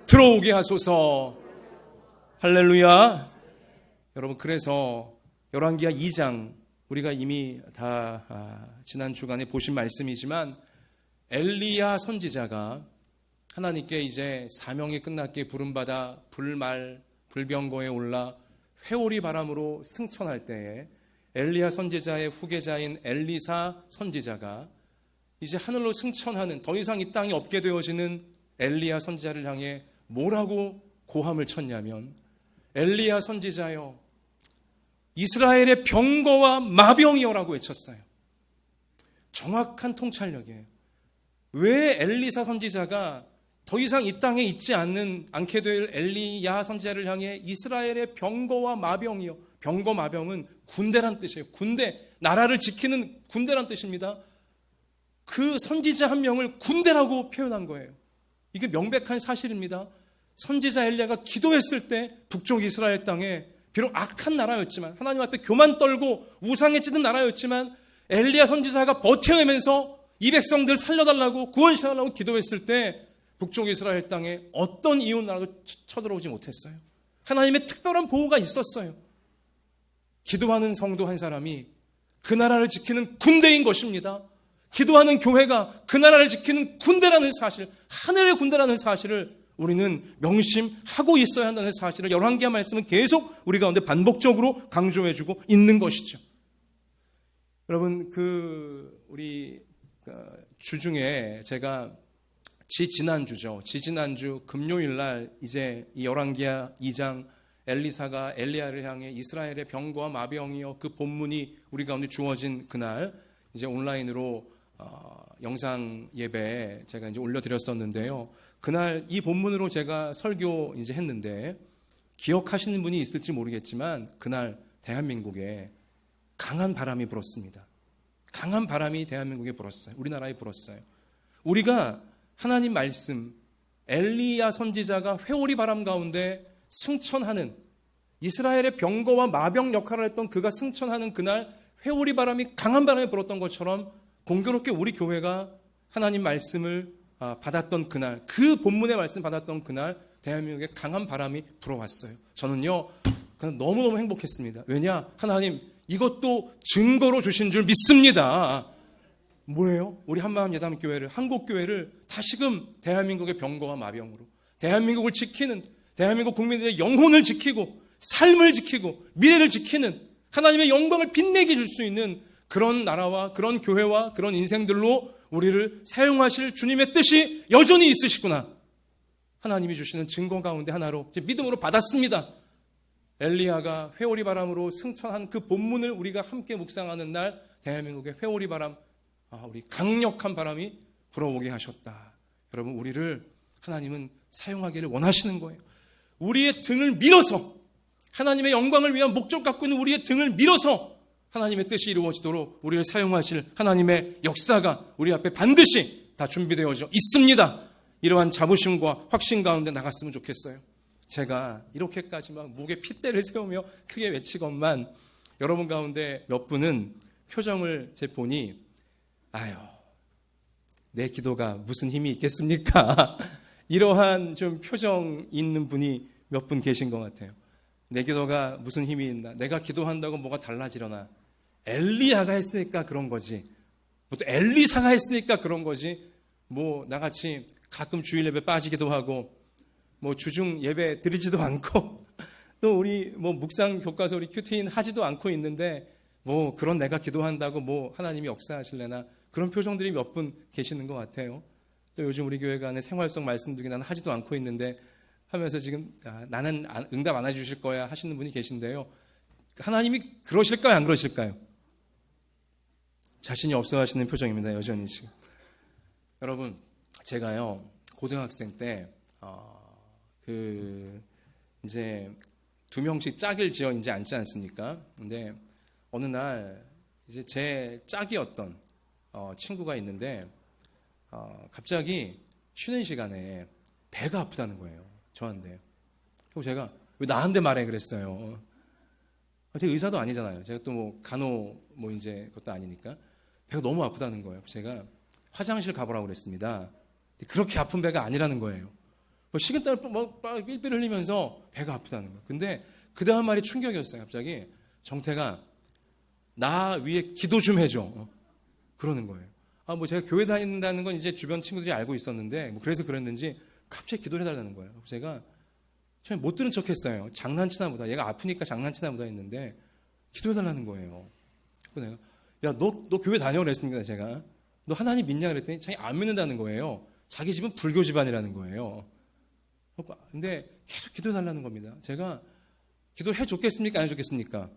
들어오게 하소서. 할렐루야. 여러분, 그래서 열왕기하 2장, 우리가 이미 다 지난 주간에 보신 말씀이지만, 엘리야 선지자가 하나님께 이제 사명이 끝났기에 부름받아 불병거에 올라 회오리 바람으로 승천할 때에 엘리야 선지자의 후계자인 엘리사 선지자가 이제 하늘로 승천하는, 더 이상 이 땅이 없게 되어지는 엘리야 선지자를 향해 뭐라고 고함을 쳤냐면 엘리야 선지자여 이스라엘의 병거와 마병이여라고 외쳤어요. 정확한 통찰력이에요. 왜 엘리사 선지자가 더 이상 이 땅에 있지 않게 될 엘리야 선지자를 향해 이스라엘의 병거와 마병이여, 병거 마병은 군대란 뜻이에요. 군대, 나라를 지키는 군대란 뜻입니다. 그 선지자 한 명을 군대라고 표현한 거예요. 이게 명백한 사실입니다. 선지자 엘리야가 기도했을 때 북쪽 이스라엘 땅에 비록 악한 나라였지만, 하나님 앞에 교만 떨고 우상에 찌든 나라였지만 엘리야 선지자가 버텨내면서 이 백성들 살려달라고 구원시켜달라고 기도했을 때 북쪽 이스라엘 땅에 어떤 이웃 나라도 쳐들어오지 못했어요. 하나님의 특별한 보호가 있었어요. 기도하는 성도 한 사람이 그 나라를 지키는 군대인 것입니다. 기도하는 교회가 그 나라를 지키는 군대라는 사실, 하늘의 군대라는 사실을 우리는 명심하고 있어야 한다는 사실을 열왕기하 말씀은 계속 우리 가운데 반복적으로 강조해주고 있는 것이죠. 여러분, 우리 주중에 제가 지지난주 금요일 날 이제 이 열왕기하 2장 엘리사가 엘리야를 향해 이스라엘의 병거와 마병이여 그 본문이 우리 가운데 주어진 그날 이제 온라인으로 영상 예배 제가 이제 올려드렸었는데요. 그날 이 본문으로 제가 설교 이제 했는데 기억하시는 분이 있을지 모르겠지만 그날 대한민국에 강한 바람이 불었습니다. 강한 바람이 대한민국에 불었어요. 우리나라에 불었어요. 우리가 하나님 말씀, 엘리야 선지자가 회오리 바람 가운데 승천하는, 이스라엘의 병거와 마병 역할을 했던 그가 승천하는 그날 회오리 바람이 강한 바람이 불었던 것처럼 공교롭게 우리 교회가 하나님 말씀을 받았던 그날, 그 본문의 말씀 받았던 그날 대한민국에 강한 바람이 불어왔어요. 저는요 그냥 너무너무 행복했습니다. 왜냐? 하나님 이것도 증거로 주신 줄 믿습니다. 뭐예요? 우리 한마음 예담교회를, 한국교회를 다시금 대한민국의 병거와 마병으로, 대한민국을 지키는, 대한민국 국민들의 영혼을 지키고 삶을 지키고 미래를 지키는, 하나님의 영광을 빛내게 줄 수 있는 그런 나라와 그런 교회와 그런 인생들로 우리를 사용하실 주님의 뜻이 여전히 있으시구나. 하나님이 주시는 증거 가운데 하나로 믿음으로 받았습니다. 엘리야가 회오리 바람으로 승천한 그 본문을 우리가 함께 묵상하는 날 대한민국의 회오리 바람, 우리 강력한 바람이 불어오게 하셨다. 여러분, 우리를 하나님은 사용하기를 원하시는 거예요. 우리의 등을 밀어서, 하나님의 영광을 위한 목적 갖고 있는 우리의 등을 밀어서 하나님의 뜻이 이루어지도록 우리를 사용하실 하나님의 역사가 우리 앞에 반드시 다 준비되어져 있습니다. 이러한 자부심과 확신 가운데 나갔으면 좋겠어요. 제가 이렇게까지 막 목에 핏대를 세우며 크게 외치건만 여러분 가운데 몇 분은 표정을 제 보니 내 기도가 무슨 힘이 있겠습니까? 이러한 좀 표정 있는 분이 몇 분 계신 것 같아요. 내 기도가 무슨 힘이 있나? 내가 기도한다고 뭐가 달라지려나? 엘리야가 했으니까 그런 거지. 또 엘리사가 했으니까 그런 거지. 뭐 나같이 가끔 주일 예배 빠지기도 하고 뭐 주중 예배 드리지도 않고 또 우리 뭐 묵상 교과서 우리 큐티인 하지도 않고 있는데 뭐 그런 내가 기도한다고 뭐 하나님이 역사하실래나, 그런 표정들이 몇 분 계시는 것 같아요. 또 요즘 우리 교회가 안에 생활 속 말씀 중에 나는 하지도 않고 있는데 하면서 지금 나는 응답 안 해주실 거야 하시는 분이 계신데요. 하나님이 그러실까요? 안 그러실까요? 자신이 없어 하시는 표정입니다. 여전히 지금. 여러분, 제가요 고등학생 때 이제 2명씩 짝을 지어 이제 앉지 않습니까? 근데 어느 날 이제 제 짝이었던 친구가 있는데 갑자기 쉬는 시간에 배가 아프다는 거예요. 저한테. 그리고 제가 왜 나한테 말해 그랬어요. 제가 의사도 아니잖아요. 제가 또 뭐 간호 뭐 이제 그것도 아니니까 배가 너무 아프다는 거예요. 제가 화장실 가보라고 그랬습니다. 그렇게 아픈 배가 아니라는 거예요. 식은땀을 막 삘삘 흘리면서 배가 아프다는 거예요. 근데 그 다음 말이 충격이었어요. 갑자기 정태가 나 위에 기도 좀 해줘. 그러는 거예요. 뭐 제가 교회 다닌다는 건 이제 주변 친구들이 알고 있었는데 뭐 그래서 그랬는지 갑자기 기도를 해달라는 거예요. 제가 처음에 못 들은 척했어요. 장난치나 보다. 얘가 아프니까 장난치나 보다 했는데 기도해달라는 거예요. 그래서 내가 야, 너 교회 다녀 그랬습니다. 제가 너 하나님 믿냐 그랬더니 자기 안 믿는다는 거예요. 자기 집은 불교 집안이라는 거예요. 근데 계속 기도해달라는 겁니다. 제가 기도를 해줬겠습니까? 안 해줬겠습니까?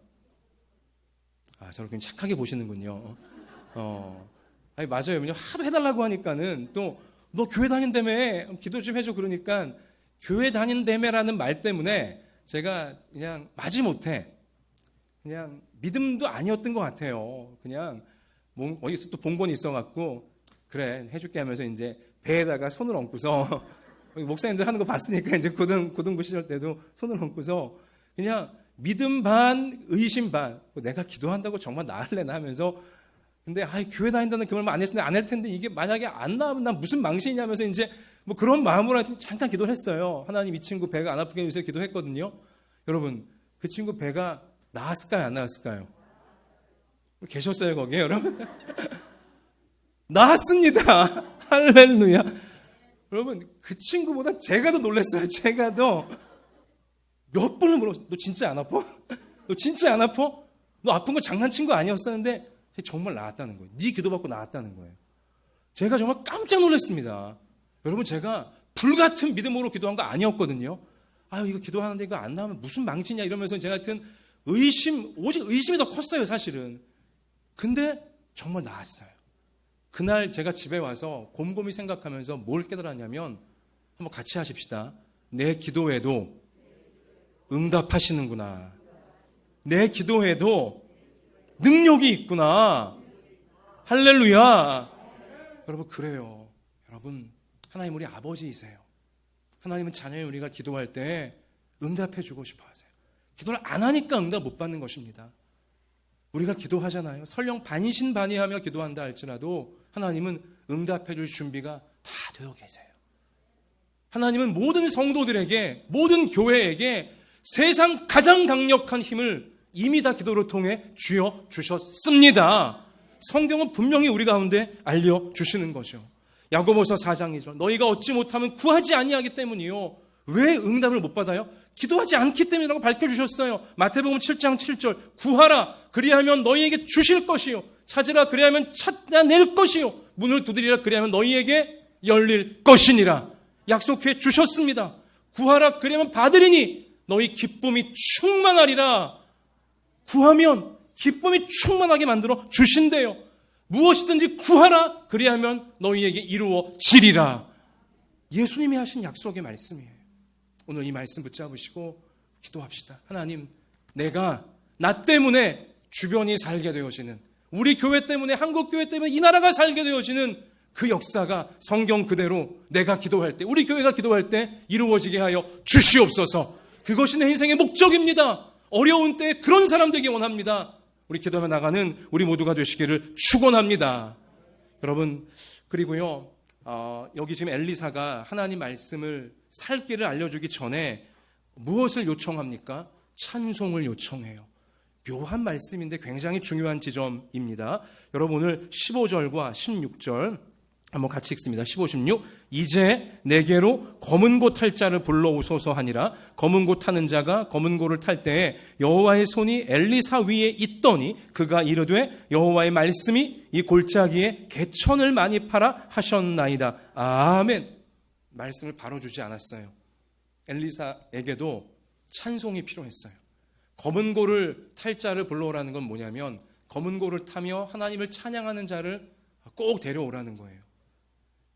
저를 그냥 착하게 보시는군요. 아니, 맞아요. 왜냐면 하도 해달라고 하니까는 또, 너 교회 다닌다며, 기도 좀 해줘. 그러니까, 교회 다닌다며라는 말 때문에 제가 그냥 마지못해, 그냥 믿음도 아니었던 것 같아요. 그냥, 어디서 또 본권이 있어갖고, 그래, 해줄게 하면서 이제 배에다가 손을 얹고서, 목사님들 하는 거 봤으니까 이제 고등부 시절 때도 손을 얹고서, 그냥 믿음 반, 의심 반, 내가 기도한다고 정말 나을래나 하면서, 근데 교회 다닌다는 그 말만 안 했으면 안 할 텐데 이게 만약에 안 나오면 난 무슨 망신이냐면서 이제 뭐 그런 마음으로 하여튼 잠깐 기도를 했어요. 하나님, 이 친구 배가 안 아프게 해주세요 기도했거든요. 여러분, 그 친구 배가 나았을까요? 안 나았을까요? 계셨어요 거기에 여러분? 나았습니다. 할렐루야. 여러분, 그 친구보다 제가 더 놀랐어요. 제가 더 몇 번을 물었어요. 너 진짜 안 아파? 너 진짜 안 아파? 너 아픈 거 장난친 거 아니었었는데 정말 나았다는 거예요. 네 기도받고 나았다는 거예요. 제가 정말 깜짝 놀랐습니다. 여러분, 제가 불같은 믿음으로 기도한 거 아니었거든요. 이거 기도하는데 이거 안 나오면 무슨 망치냐 이러면서 제가 하여튼 오직 의심이 더 컸어요, 사실은. 근데 정말 나았어요. 그날 제가 집에 와서 곰곰이 생각하면서 뭘 깨달았냐면, 한번 같이 하십시다. 내 기도에도 응답하시는구나. 내 기도에도 능력이 있구나. 할렐루야. 여러분, 그래요. 여러분, 하나님 우리 아버지이세요. 하나님은 자녀의 우리가 기도할 때 응답해 주고 싶어 하세요. 기도를 안 하니까 응답 못 받는 것입니다. 우리가 기도하잖아요. 설령 반신반의하며 기도한다 할지라도 하나님은 응답해 줄 준비가 다 되어 계세요. 하나님은 모든 성도들에게, 모든 교회에게 세상 가장 강력한 힘을 이미 다 기도를 통해 주어 주셨습니다. 성경은 분명히 우리 가운데 알려주시는 거죠. 야고보서 4장이죠. 너희가 얻지 못하면 구하지 아니하기 때문이요. 왜 응답을 못 받아요? 기도하지 않기 때문이라고 밝혀주셨어요. 마태복음 7장 7절. 구하라 그리하면 너희에게 주실 것이요. 찾으라 그리하면 찾아낼 것이요. 문을 두드리라 그리하면 너희에게 열릴 것이니라. 약속해 주셨습니다. 구하라 그리하면 받으리니 너희 기쁨이 충만하리라. 구하면 기쁨이 충만하게 만들어 주신대요. 무엇이든지 구하라 그리하면 너희에게 이루어지리라. 예수님이 하신 약속의 말씀이에요. 오늘 이 말씀 붙잡으시고 기도합시다. 하나님, 내가 나 때문에 주변이 살게 되어지는, 우리 교회 때문에, 한국교회 때문에 이 나라가 살게 되어지는 그 역사가 성경 그대로 내가 기도할 때, 우리 교회가 기도할 때 이루어지게 하여 주시옵소서. 그것이 내 인생의 목적입니다. 어려운 때에 그런 사람 되기 원합니다. 우리 기도하며 나가는 우리 모두가 되시기를 축원합니다. 여러분, 그리고요, 여기 지금 엘리사가 하나님 말씀을 살 길을 알려주기 전에 무엇을 요청합니까? 찬송을 요청해요. 묘한 말씀인데 굉장히 중요한 지점입니다. 여러분, 오늘 15절과 16절 한번 같이 읽습니다. 15, 16. 이제 내게로 검은 고 탈 자를 불러오소서 하니라. 검은 고 타는 자가 검은 고를 탈 때에 여호와의 손이 엘리사 위에 있더니 그가 이르되 여호와의 말씀이 이 골짜기에 개천을 많이 팔아 하셨나이다. 아멘. 말씀을 바로 주지 않았어요. 엘리사에게도 찬송이 필요했어요. 검은 고를 탈 자를 불러오라는 건 뭐냐면, 검은 고를 타며 하나님을 찬양하는 자를 꼭 데려오라는 거예요.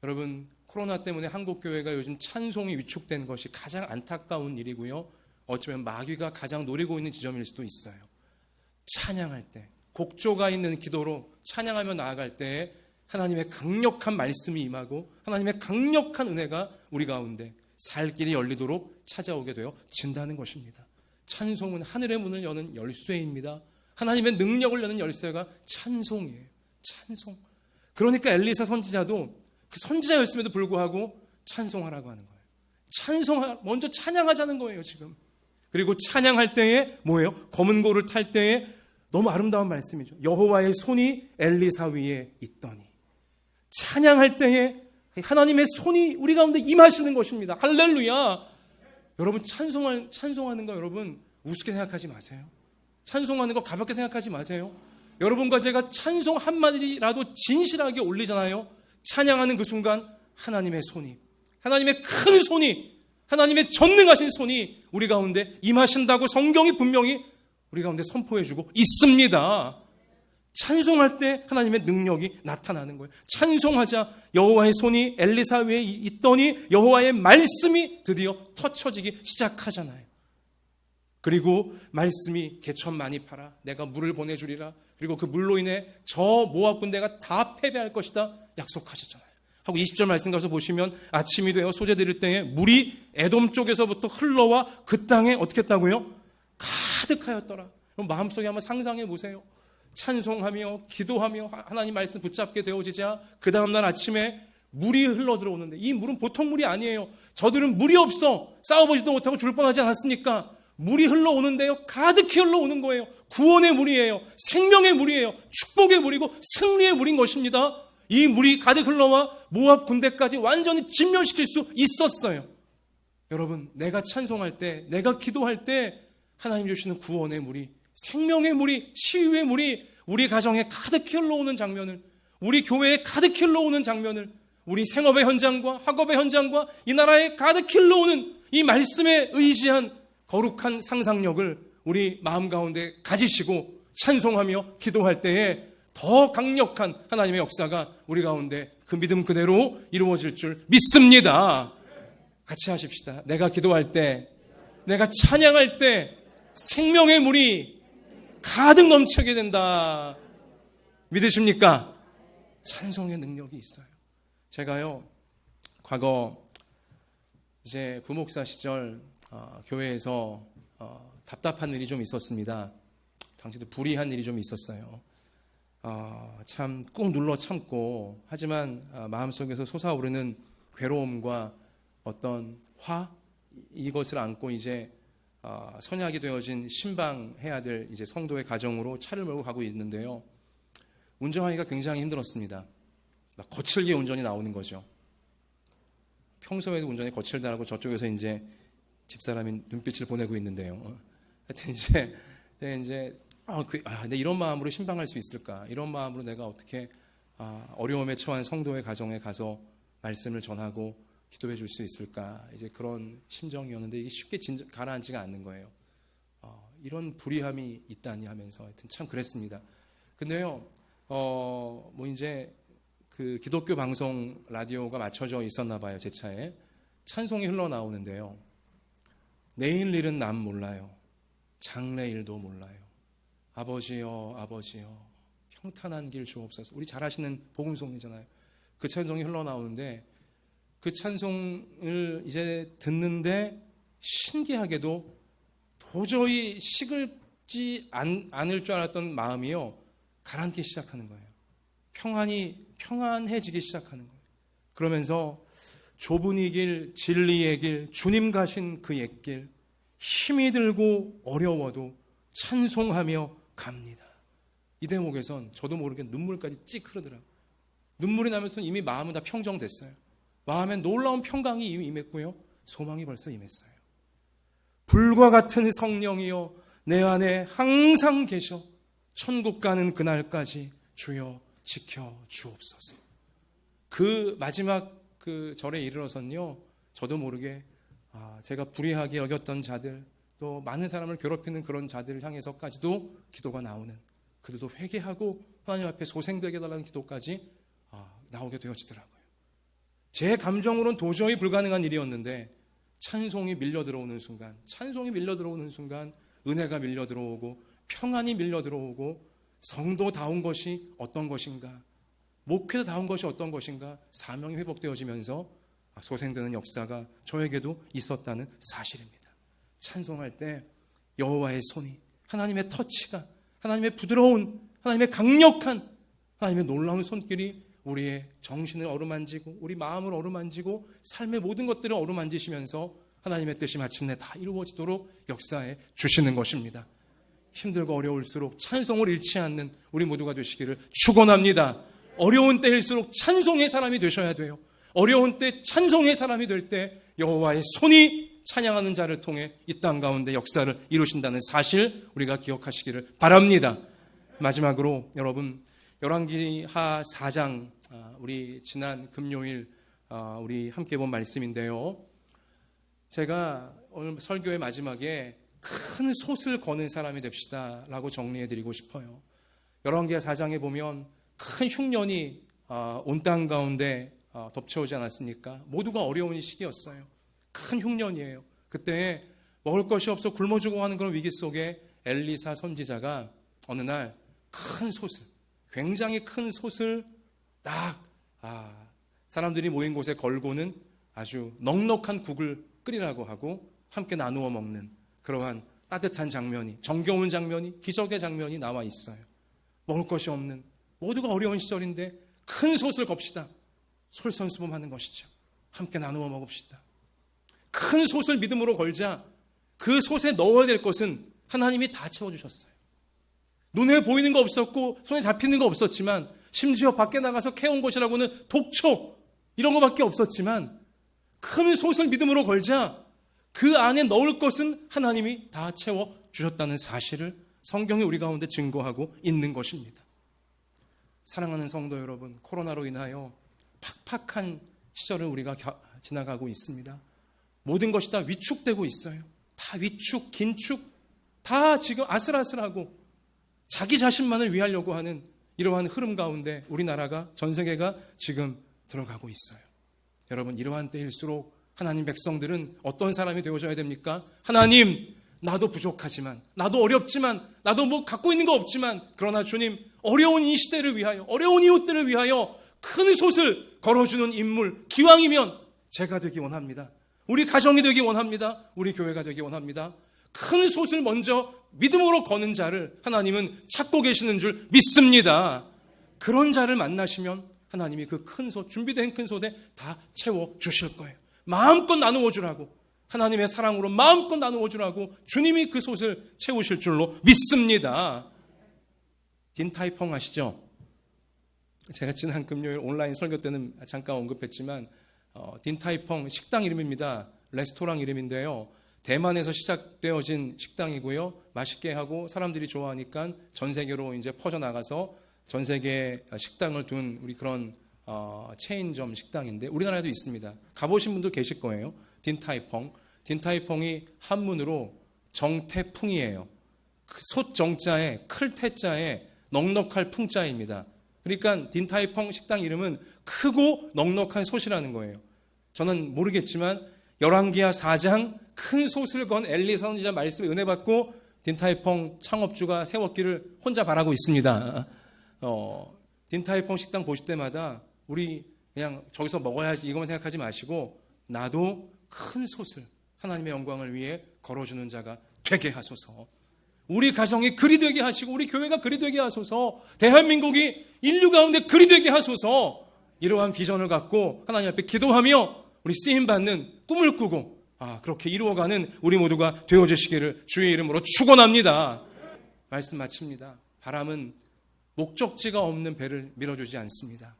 여러분, 코로나 때문에 한국교회가 요즘 찬송이 위축된 것이 가장 안타까운 일이고요. 어쩌면 마귀가 가장 노리고 있는 지점일 수도 있어요. 찬양할 때, 곡조가 있는 기도로 찬양하며 나아갈 때 하나님의 강력한 말씀이 임하고 하나님의 강력한 은혜가 우리 가운데 살 길이 열리도록 찾아오게 되어 진다는 것입니다. 찬송은 하늘의 문을 여는 열쇠입니다. 하나님의 능력을 여는 열쇠가 찬송이에요. 찬송. 그러니까 엘리사 선지자도 그 선지자였음에도 불구하고 찬송하라고 하는 거예요. 먼저 찬양하자는 거예요, 지금. 그리고 찬양할 때에 뭐예요? 검은 고를 탈 때에 너무 아름다운 말씀이죠. 여호와의 손이 엘리사 위에 있더니. 찬양할 때에 하나님의 손이 우리 가운데 임하시는 것입니다. 할렐루야. 여러분, 찬송하는 거 여러분 우습게 생각하지 마세요. 찬송하는 거 가볍게 생각하지 마세요. 여러분과 제가 찬송 한마디라도 진실하게 올리잖아요. 찬양하는 그 순간 하나님의 손이, 하나님의 큰 손이 하나님의 전능하신 손이 우리 가운데 임하신다고 성경이 분명히 우리 가운데 선포해주고 있습니다. 찬송할 때 하나님의 능력이 나타나는 거예요. 찬송하자 여호와의 손이 엘리사 위에 있더니 여호와의 말씀이 드디어 터쳐지기 시작하잖아요. 그리고 말씀이 개천 많이 팔아 내가 물을 보내주리라. 그리고 그 물로 인해 저 모압 군대가 다 패배할 것이다 약속하셨잖아요. 하고 20절 말씀 가서 보시면 아침이 되어 소재 드릴 때에 물이 에돔 쪽에서부터 흘러와 그 땅에 어떻게 했다고요? 가득하였더라. 그럼 마음속에 한번 상상해 보세요. 찬송하며 기도하며 하나님 말씀 붙잡게 되어지자 그 다음날 아침에 물이 흘러 들어오는데 이 물은 보통 물이 아니에요. 저들은 물이 없어 싸워보지도 못하고 죽을 뻔하지 않았습니까? 물이 흘러오는데요 가득히 흘러오는 거예요. 구원의 물이에요. 생명의 물이에요. 축복의 물이고 승리의 물인 것입니다. 이 물이 가득 흘러와 모압 군대까지 완전히 진멸시킬 수 있었어요. 여러분, 내가 찬송할 때, 내가 기도할 때 하나님 주시는 구원의 물이, 생명의 물이, 치유의 물이 우리 가정에 가득히 흘러오는 장면을, 우리 교회에 가득히 흘러오는 장면을, 우리 생업의 현장과 학업의 현장과 이 나라에 가득히 흘러오는 이 말씀에 의지한 거룩한 상상력을 우리 마음 가운데 가지시고 찬송하며 기도할 때에 더 강력한 하나님의 역사가 우리 가운데 그 믿음 그대로 이루어질 줄 믿습니다. 같이 하십시다. 내가 기도할 때, 내가 찬양할 때 생명의 물이 가득 넘치게 된다. 믿으십니까? 찬송의 능력이 있어요. 제가요, 과거 이제 부목사 시절 교회에서 답답한 일이 좀 있었습니다. 당시도 불의한 일이 좀 있었어요. 참 꾹 눌러 참고 하지만 마음속에서 솟아오르는 괴로움과 어떤 화 이것을 안고 이제 선약이 되어진 신방해야 될 이제 성도의 가정으로 차를 몰고 가고 있는데요. 운전하기가 굉장히 힘들었습니다. 막 거칠게 운전이 나오는 거죠. 평소에도 운전이 거칠다라고 저쪽에서 이제 집사람이 눈빛을 보내고 있는데요. 하여튼 이제 근데 이런 마음으로 신방할 수 있을까? 이런 마음으로 내가 어떻게 어려움에 처한 성도의 가정에 가서 말씀을 전하고 기도해 줄 수 있을까? 이제 그런 심정이었는데 이게 쉽게 가라앉지가 않는 거예요. 이런 불의함이 있다니 하면서 하여튼 참 그랬습니다. 근데요, 뭐 이제 그 기독교 방송 라디오가 맞춰져 있었나 봐요. 제 차에 찬송이 흘러나오는데요. 내일 일은 남 몰라요. 장래일도 몰라요. 아버지여 아버지여 평탄한 길 주옵소서. 우리 잘 아시는 복음송이잖아요. 그 찬송이 흘러나오는데 그 찬송을 이제 듣는데 신기하게도 도저히 식을지 않을 줄 알았던 마음이요 가라앉기 시작하는 거예요. 평안해지기 시작하는 거예요. 그러면서 좁은 이 길, 진리의 길, 주님 가신 그 옛길, 힘이 들고 어려워도 찬송하며 갑니다. 이 대목에선 저도 모르게 눈물까지 찍 흐르더라고요. 눈물이 나면서 이미 마음은 다 평정됐어요. 마음에 놀라운 평강이 이미 임했고요. 소망이 벌써 임했어요. 불과 같은 성령이여 내 안에 항상 계셔 천국 가는 그날까지 주여 지켜 주옵소서. 그 마지막 그 절에 이르러서는요. 저도 모르게 제가 불의하게 여겼던 자들 또 많은 사람을 괴롭히는 그런 자들을 향해서까지도 기도가 나오는 그들도 회개하고 하나님 앞에 소생되게 달라는 기도까지 나오게 되어지더라고요. 제 감정으로는 도저히 불가능한 일이었는데 찬송이 밀려 들어오는 순간 은혜가 밀려 들어오고 평안이 밀려 들어오고 성도다운 것이 어떤 것인가 목회자다운 것이 어떤 것인가 사명이 회복되어지면서 소생되는 역사가 저에게도 있었다는 사실입니다. 찬송할 때 여호와의 손이 하나님의 터치가 하나님의 부드러운 하나님의 강력한 하나님의 놀라운 손길이 우리의 정신을 어루만지고 우리 마음을 어루만지고 삶의 모든 것들을 어루만지시면서 하나님의 뜻이 마침내 다 이루어지도록 역사해 주시는 것입니다. 힘들고 어려울수록 찬송을 잃지 않는 우리 모두가 되시기를 축원합니다. 어려운 때일수록 찬송의 사람이 되셔야 돼요. 어려운 때 찬송의 사람이 될 때 여호와의 손이 찬양하는 자를 통해 이 땅 가운데 역사를 이루신다는 사실 우리가 기억하시기를 바랍니다. 마지막으로 여러분 열왕기하 4장 우리 지난 금요일 우리 함께 본 말씀인데요. 제가 오늘 설교의 마지막에 큰 솥을 거는 사람이 됩시다 라고 정리해드리고 싶어요. 열왕기하 4장에 보면 큰 흉년이 온 땅 가운데 덮쳐오지 않았습니까? 모두가 어려운 시기였어요. 큰 흉년이에요. 그때 먹을 것이 없어 굶어 죽어가는 그런 위기 속에 엘리사 선지자가 어느 날 큰 솥을, 굉장히 큰 솥을 딱 사람들이 모인 곳에 걸고는 아주 넉넉한 국을 끓이라고 하고 함께 나누어 먹는 그러한 따뜻한 장면이, 정겨운 장면이, 기적의 장면이 나와 있어요. 먹을 것이 없는, 모두가 어려운 시절인데 큰 솥을 겁시다. 솔선수범하는 것이죠. 함께 나누어 먹읍시다. 큰 솥을 믿음으로 걸자 그 솥에 넣어야 될 것은 하나님이 다 채워주셨어요. 눈에 보이는 거 없었고 손에 잡히는 거 없었지만, 심지어 밖에 나가서 캐온 것이라고는 독초 이런 거밖에 없었지만, 큰 솥을 믿음으로 걸자 그 안에 넣을 것은 하나님이 다 채워주셨다는 사실을 성경이 우리 가운데 증거하고 있는 것입니다. 사랑하는 성도 여러분, 코로나로 인하여 팍팍한 시절을 우리가 지나가고 있습니다. 모든 것이 다 위축되고 있어요. 다 위축, 긴축, 다 지금 아슬아슬하고 자기 자신만을 위하려고 하는 이러한 흐름 가운데 우리나라가, 전 세계가 지금 들어가고 있어요. 여러분, 이러한 때일수록 하나님 백성들은 어떤 사람이 되어줘야 됩니까? 하나님, 나도 부족하지만, 나도 어렵지만, 나도 뭐 갖고 있는 거 없지만, 그러나 주님, 어려운 이 시대를 위하여, 어려운 이웃들을 위하여 큰 솥을 걸어주는 인물, 기왕이면 제가 되기 원합니다. 우리 가정이 되기 원합니다. 우리 교회가 되기 원합니다. 큰 솥을 먼저 믿음으로 거는 자를 하나님은 찾고 계시는 줄 믿습니다. 그런 자를 만나시면 하나님이 그 큰 솥, 준비된 큰 솥에 다 채워주실 거예요. 마음껏 나누어 주라고, 하나님의 사랑으로 마음껏 나누어 주라고 주님이 그 솥을 채우실 줄로 믿습니다. 딘타이펑 아시죠? 제가 지난 금요일 온라인 설교 때는 잠깐 언급했지만 딘타이펑 식당 이름입니다. 레스토랑 이름인데요. 대만에서 시작되어진 식당이고요. 맛있게 하고 사람들이 좋아하니까 전 세계로 이제 퍼져나가서 전 세계에 식당을 둔 우리 그런 체인점 식당인데, 우리나라에도 있습니다. 가보신 분도 계실 거예요. 딘타이펑. 딘타이펑이 한문으로 정태풍이에요. 솥 정자에 클 태자에 넉넉할 풍자입니다. 그러니까 딘타이펑 식당 이름은 크고 넉넉한 솥이라는 거예요. 저는 모르겠지만 열왕기하 4장 큰 솥을 건 엘리사 선지자 말씀에 은혜 받고 딘타이펑 창업주가 세웠기를 혼자 바라고 있습니다. 딘타이펑 식당 보실 때마다 우리 그냥 저기서 먹어야지 이것만 생각하지 마시고, 나도 큰 솥을 하나님의 영광을 위해 걸어주는 자가 되게 하소서. 우리 가정이 그리 되게 하시고 우리 교회가 그리 되게 하소서. 대한민국이 인류 가운데 그리 되게 하소서. 이러한 비전을 갖고 하나님 앞에 기도하며 우리 쓰임받는 꿈을 꾸고 그렇게 이루어가는 우리 모두가 되어주시기를 주의 이름으로 축원합니다. 말씀 마칩니다. 바람은 목적지가 없는 배를 밀어주지 않습니다.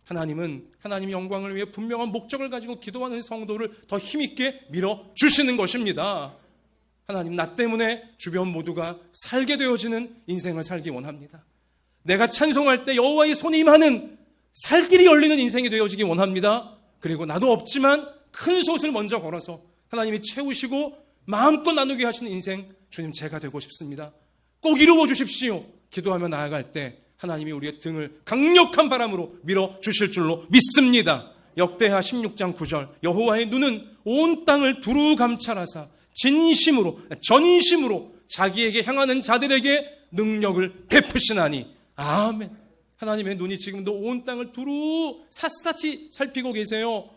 하나님은 하나님의 영광을 위해 분명한 목적을 가지고 기도하는 성도를 더 힘있게 밀어주시는 것입니다. 하나님, 나 때문에 주변 모두가 살게 되어지는 인생을 살기 원합니다. 내가 찬송할 때 여호와의 손이 임하는 살 길이 열리는 인생이 되어지기 원합니다. 그리고 나도 없지만 큰 솥을 먼저 걸어서 하나님이 채우시고 마음껏 나누게 하시는 인생, 주님 제가 되고 싶습니다. 꼭 이루어 주십시오. 기도하며 나아갈 때 하나님이 우리의 등을 강력한 바람으로 밀어주실 줄로 믿습니다. 역대하 16장 9절, 여호와의 눈은 온 땅을 두루 감찰하사 진심으로, 전심으로 자기에게 향하는 자들에게 능력을 베푸시나니. 아멘. 하나님의 눈이 지금도 온 땅을 두루 샅샅이 살피고 계세요.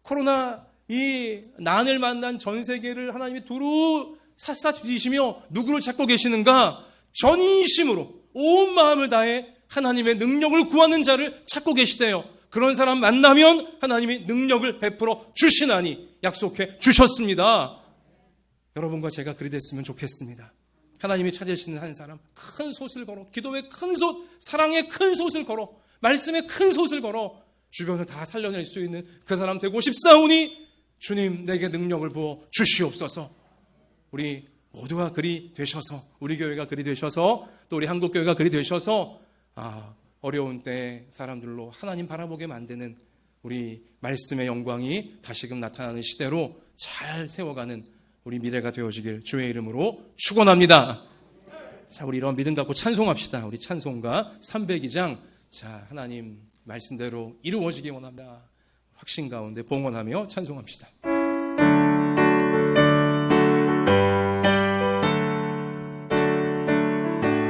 코로나 이 난을 만난 전 세계를 하나님이 두루 샅샅이 뒤지시며 누구를 찾고 계시는가? 전심으로 온 마음을 다해 하나님의 능력을 구하는 자를 찾고 계시대요. 그런 사람 만나면 하나님이 능력을 베풀어 주시나니 약속해 주셨습니다. 여러분과 제가 그리 됐으면 좋겠습니다. 하나님이 찾으시는 한 사람, 큰 솥을 걸어, 기도의 큰 솥, 사랑의 큰 솥을 걸어, 말씀의 큰 솥을 걸어 주변을 다 살려낼 수 있는 그 사람 되고 싶사오니 주님 내게 능력을 부어 주시옵소서. 우리 모두가 그리 되셔서, 우리 교회가 그리 되셔서, 또 우리 한국교회가 그리 되셔서 어려운 때 사람들로 하나님 바라보게 만드는 우리 말씀의 영광이 다시금 나타나는 시대로 잘 세워가는 우리 미래가 되어지길 주의 이름으로 축원합니다. 자, 우리 이런 믿음 갖고 찬송합시다. 우리 찬송가 302장. 자, 하나님 말씀대로 이루어지기 원합니다. 확신 가운데 봉헌하며 찬송합시다.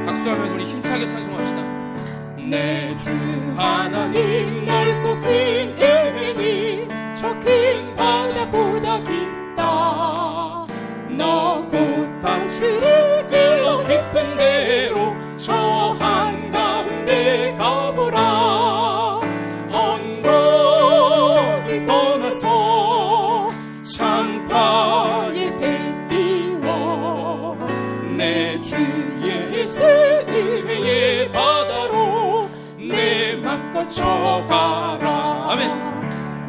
박수하면서 우리 힘차게 찬송합시다. 내 주 하나님 넓고 큰 은혜니 저 큰 바다보다 깊다. 너 곧 당신을 끌어 깊은 데로 저 한가운데 가보라. 언덕을 떠나서 창파의 배 띄워 내 주 예수 은혜의 바다로 내 맘 거쳐가라. 아멘.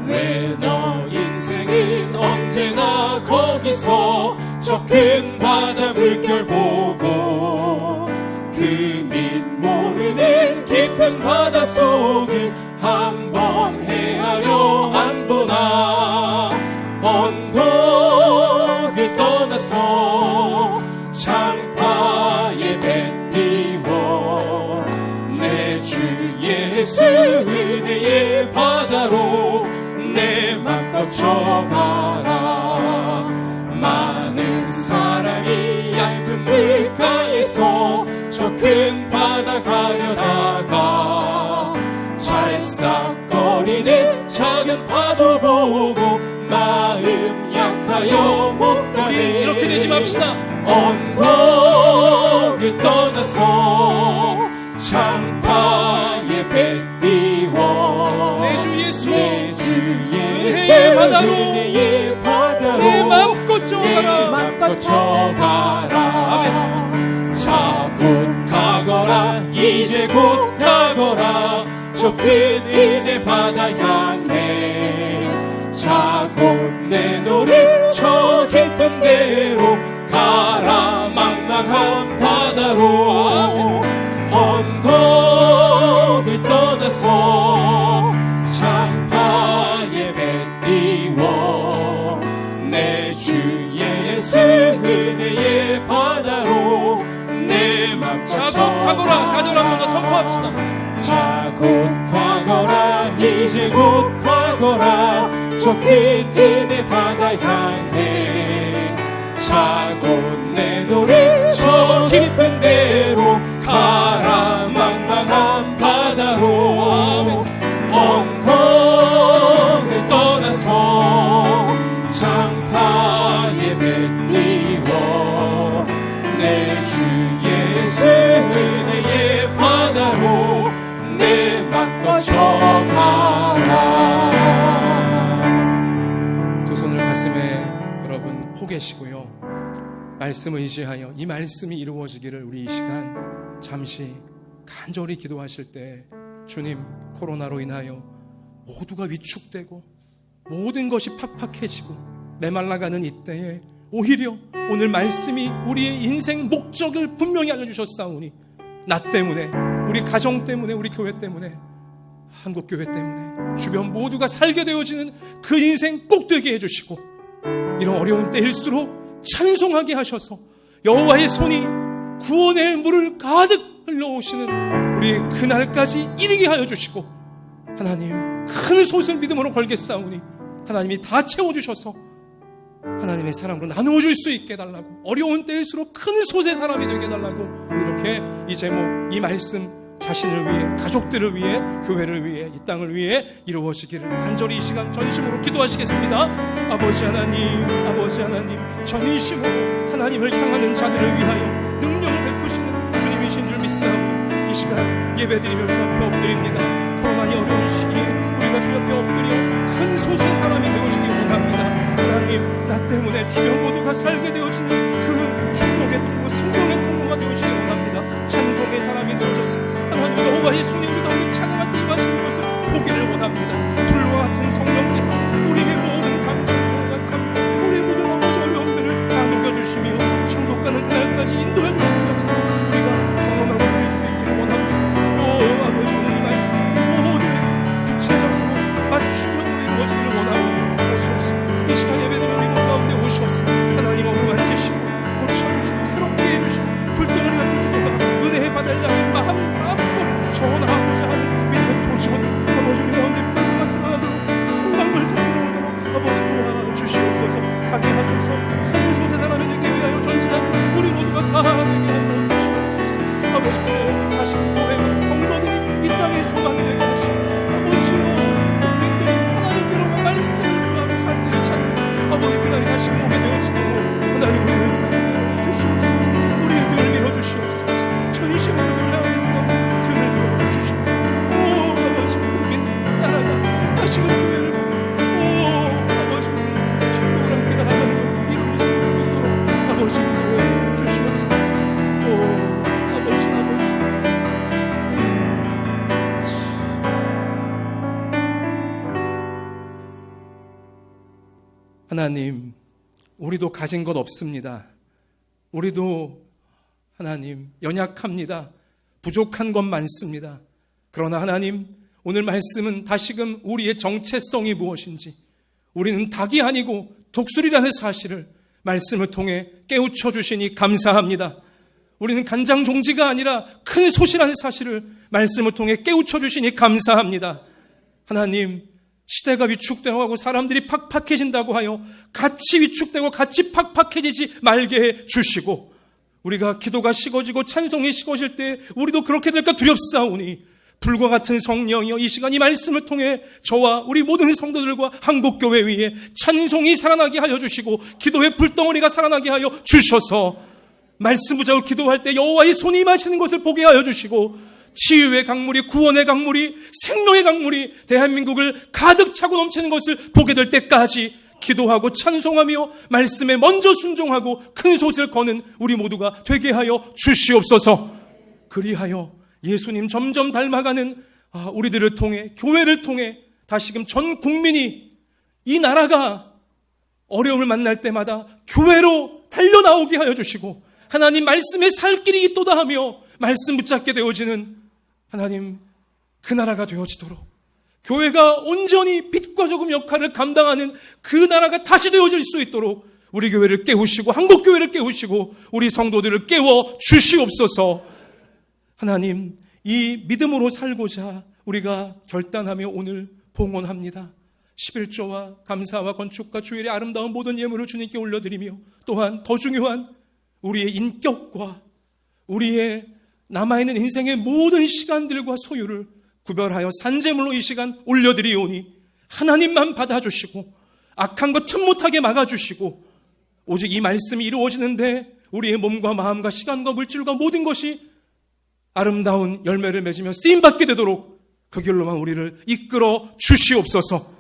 왜 너 인생은 언제나 거기서 저 큰 바다 물결 보고 그 밑 모르는 깊은 바다 속을 한번 헤아려 안 보나. 언덕을 떠나서 창파의 배 띄워 내 주 예수 은혜의 바다로 내 맘 거쳐가라. 많은 사람이 얕은 물가에서 저 큰 바다 가려다가 찰싹거리는 작은 파도 보고 마음 약하여 못 가네. 우리 이렇게 되지 맙시다. 언덕을 떠나서 창파의 배 띄워 내 주 예수 은혜의 바다로 내 맘 거쳐가라. 아멘. 자, 곧 가거라. 이제 곧 가거라. 저 큰 은혜 바다 향해. 자, 곧 내노를 저 깊은 데로 가라. 망망한 바다로. 언덕을 떠나서 창파의 배 띄워 내 주 예수 은혜의 바다로 내 맘 자, 곧 가거라. 자들 한번 더 선포합시다. 자, 곧 가거라. 이제 곧 가거라. 저 큰 은혜 바다 향해. 자, 곧 내 노래 저 깊은 데로 가라. 망망한 바다로. 언덕을 떠나서 창파의 배 띄워 내 주 예수 은혜의 바다로 내 맘 거쳐가라. 두 손을 가슴에 여러분 포개시고요. 말씀을 의지하여 이 말씀이 이루어지기를 우리 이 시간 잠시 간절히 기도하실 때 주님, 코로나로 인하여 모두가 위축되고 모든 것이 팍팍해지고 메말라가는 이때에 오히려 오늘 말씀이 우리의 인생 목적을 분명히 알려주셨사오니 나 때문에, 우리 가정 때문에, 우리 교회 때문에, 한국교회 때문에 주변 모두가 살게 되어지는 그 인생 꼭 되게 해주시고 이런 어려운 때일수록 찬송하게 하셔서 여호와의 손이 구원의 물을 가득 흘러오시는 우리 그날까지 이르게 하여 주시고 하나님 큰 솥을 믿음으로 걸겠사오니 하나님이 다 채워주셔서 하나님의 사랑으로 나누어 줄 수 있게 해달라고, 어려운 때일수록 큰 솥의 사람이 되게 해달라고, 이렇게 이 제목, 이 말씀 자신을 위해, 가족들을 위해, 교회를 위해, 이 땅을 위해 이루어지기를 간절히 이 시간 전심으로 기도하시겠습니다. 아버지 하나님 전심으로 하나님을 향하는 자들을 위하여 능력을 베푸시는 주님이신 줄 믿사오니 이 시간 예배드리며 주 앞에 엎드립니다. 코로나의 어려운 시기에 우리가 주 앞에 엎드려 큰 솥의 사람이 되어지기 원합니다. 하나님, 나 때문에 주변 모두가 살게 되어지는 그 축복의 통로, 생명의 통로가 되어지기 원합니다. 찬송의 사람이 되어져서 하나님 여호와의 손이 우리 가운데 찬양할 때 임하시는 것을 보기를 원합니다. 불과 같은 성령께서 우리의 모든 감정과 감동, 우리의 모든 아버지 어려움들을 다 녹여주시며 천국 가는 그날까지 인도해 주시는 역사 우리가 경험하고 드릴 수 있기를 원합니다. 오 아버지, 오늘 이 말씀 모든 구체적으로 맞추고 하나님, 우리도 가진 것 없습니다. 우리도 하나님 연약합니다. 부족한 것 많습니다. 그러나 하나님, 오늘 말씀은 다시금 우리의 정체성이 무엇인지, 우리는 닭이 아니고 독수리라는 사실을 말씀을 통해 깨우쳐 주시니 감사합니다. 우리는 간장종지가 아니라 큰 솥이라는 사실을 말씀을 통해 깨우쳐 주시니 감사합니다. 하나님, 시대가 위축되고 하고 사람들이 팍팍해진다고 하여 같이 위축되고 같이 팍팍해지지 말게 해 주시고, 우리가 기도가 식어지고 찬송이 식어질 때 우리도 그렇게 될까 두렵사오니, 불과 같은 성령이여 이 시간 이 말씀을 통해 저와 우리 모든 성도들과 한국교회 위에 찬송이 살아나게 하여 주시고, 기도의 불덩어리가 살아나게 하여 주셔서 말씀 붙잡고 기도할 때 여호와의 손이 임하시는 것을 보게 하여 주시고, 치유의 강물이, 구원의 강물이, 생명의 강물이 대한민국을 가득 차고 넘치는 것을 보게 될 때까지 기도하고 찬송하며 말씀에 먼저 순종하고 큰 솥을 거는 우리 모두가 되게 하여 주시옵소서. 그리하여 예수님 점점 닮아가는 우리들을 통해, 교회를 통해 다시금 전 국민이, 이 나라가 어려움을 만날 때마다 교회로 달려나오게 하여 주시고, 하나님 말씀에 살 길이 있도다 하며 말씀 붙잡게 되어지는 하나님 그 나라가 되어지도록, 교회가 온전히 빛과 조금 역할을 감당하는 그 나라가 다시 되어질 수 있도록 우리 교회를 깨우시고 한국교회를 깨우시고 우리 성도들을 깨워 주시옵소서. 하나님, 이 믿음으로 살고자 우리가 결단하며 오늘 봉헌합니다. 11조와 감사와 건축과 주일의 아름다운 모든 예물을 주님께 올려드리며, 또한 더 중요한 우리의 인격과 우리의 남아있는 인생의 모든 시간들과 소유를 구별하여 산제물로 이 시간 올려드리오니, 하나님만 받아주시고 악한 것 틈 못하게 막아주시고, 오직 이 말씀이 이루어지는데 우리의 몸과 마음과 시간과 물질과 모든 것이 아름다운 열매를 맺으며 쓰임받게 되도록 그 길로만 우리를 이끌어 주시옵소서.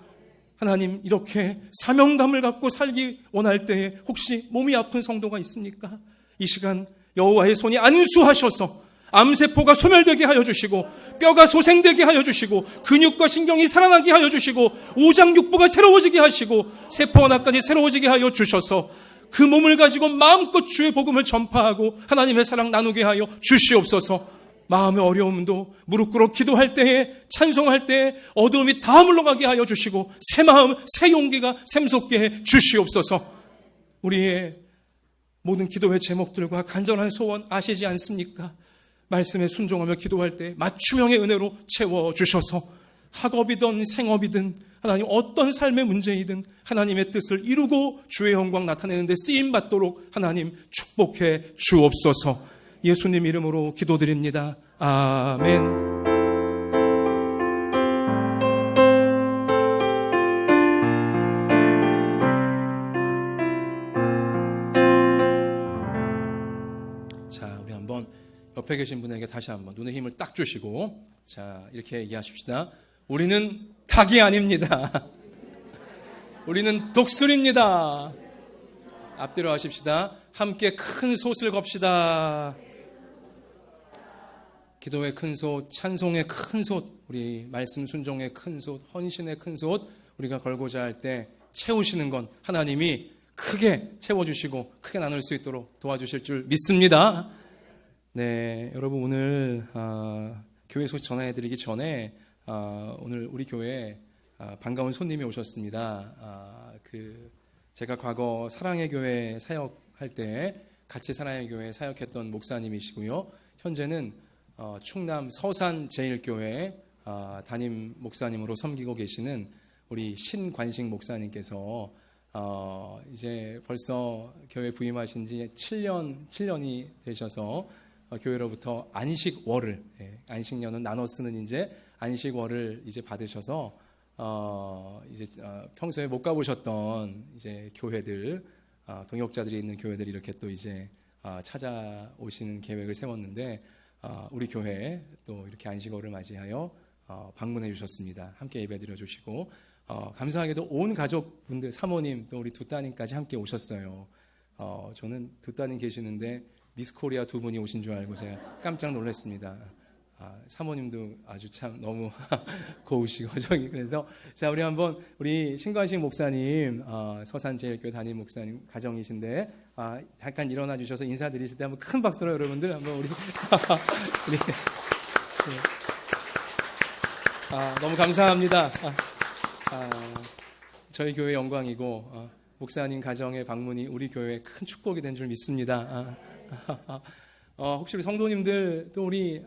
하나님, 이렇게 사명감을 갖고 살기 원할 때에 혹시 몸이 아픈 성도가 있습니까? 이 시간 여호와의 손이 안수하셔서 암세포가 소멸되게 하여 주시고, 뼈가 소생되게 하여 주시고, 근육과 신경이 살아나게 하여 주시고, 오장육부가 새로워지게 하시고, 세포 하나까지 새로워지게 하여 주셔서 그 몸을 가지고 마음껏 주의 복음을 전파하고 하나님의 사랑 나누게 하여 주시옵소서. 마음의 어려움도 무릎 꿇어 기도할 때에, 찬송할 때에 어두움이 다 물러가게 하여 주시고, 새 마음, 새 용기가 샘솟게 해 주시옵소서. 우리의 모든 기도의 제목들과 간절한 소원 아시지 않습니까? 말씀에 순종하며 기도할 때 맞춤형의 은혜로 채워주셔서 학업이든 생업이든 하나님 어떤 삶의 문제이든 하나님의 뜻을 이루고 주의 영광 나타내는 데 쓰임받도록 하나님 축복해 주옵소서. 예수님 이름으로 기도드립니다. 아멘. 옆에 계신 분에게 다시 한번 눈에 힘을 딱 주시고, 자, 이렇게 얘기하십시다. 우리는 닭이 아닙니다. 우리는 독수리입니다. 앞뒤로 하십시다. 함께 큰 솥을 겁시다. 기도의 큰 솥, 찬송의 큰 솥, 우리 말씀 순종의 큰 솥, 헌신의 큰 솥, 우리가 걸고자 할 때 채우시는 건 하나님이 크게 채워주시고 크게 나눌 수 있도록 도와주실 줄 믿습니다. 네, 여러분 오늘 교회 소식 전해드리기 전에 오늘 우리 교회에 반가운 손님이 오셨습니다. 제가 과거 사랑의 교회 사역할 때 같이 사랑의 교회 사역했던 목사님이시고요. 현재는 충남 서산 제일교회 담임 목사님으로 섬기고 계시는 우리 신관식 목사님께서 이제 벌써 교회 부임하신 지 7년이 되셔서 교회로부터 안식월을, 안식년은 나눠 쓰는 이제 안식월을 이제 받으셔서 이제 평소에 못 가보셨던 이제 교회들, 동역자들이 있는 교회들이 이렇게 또 이제 찾아오시는 계획을 세웠는데, 우리 교회에 또 이렇게 안식월을 맞이하여 방문해 주셨습니다. 함께 예배드려 주시고, 감사하게도 온 가족분들, 사모님 또 우리 두 따님까지 함께 오셨어요. 저는 두 따님 계시는데 미스코리아 두 분이 오신 줄 알고 제가 깜짝 놀랐습니다. 사모님도 아주 참 너무 고우시고 저기 그래서 자 우리 한번 우리 신관식 목사님 서산제일교회 담임 목사님 가정이신데 잠깐 일어나 주셔서 인사드리실 때 한번 큰 박수로 여러분들 한번 우리 우리 네. 너무 감사합니다. 저희 교회 영광이고 목사님 가정의 방문이 우리 교회에 큰 축복이 된 줄 믿습니다. 혹시 우리 성도님들 또 우리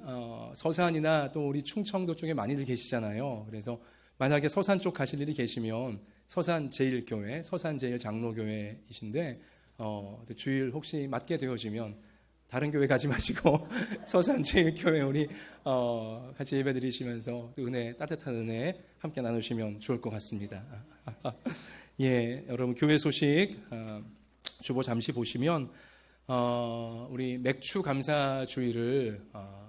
서산이나 또 우리 충청도 쪽에 많이들 계시잖아요. 그래서 만약에 서산 쪽 가실 일이 계시면 서산 제일교회, 서산 제일 장로교회이신데 주일 혹시 맞게 되어지면 다른 교회 가지 마시고 서산 제일교회 우리 같이 예배드리시면서 또 은혜 따뜻한 은혜 함께 나누시면 좋을 것 같습니다. 예, 여러분 교회 소식 주보 잠시 보시면. 우리 맥주 감사 주일을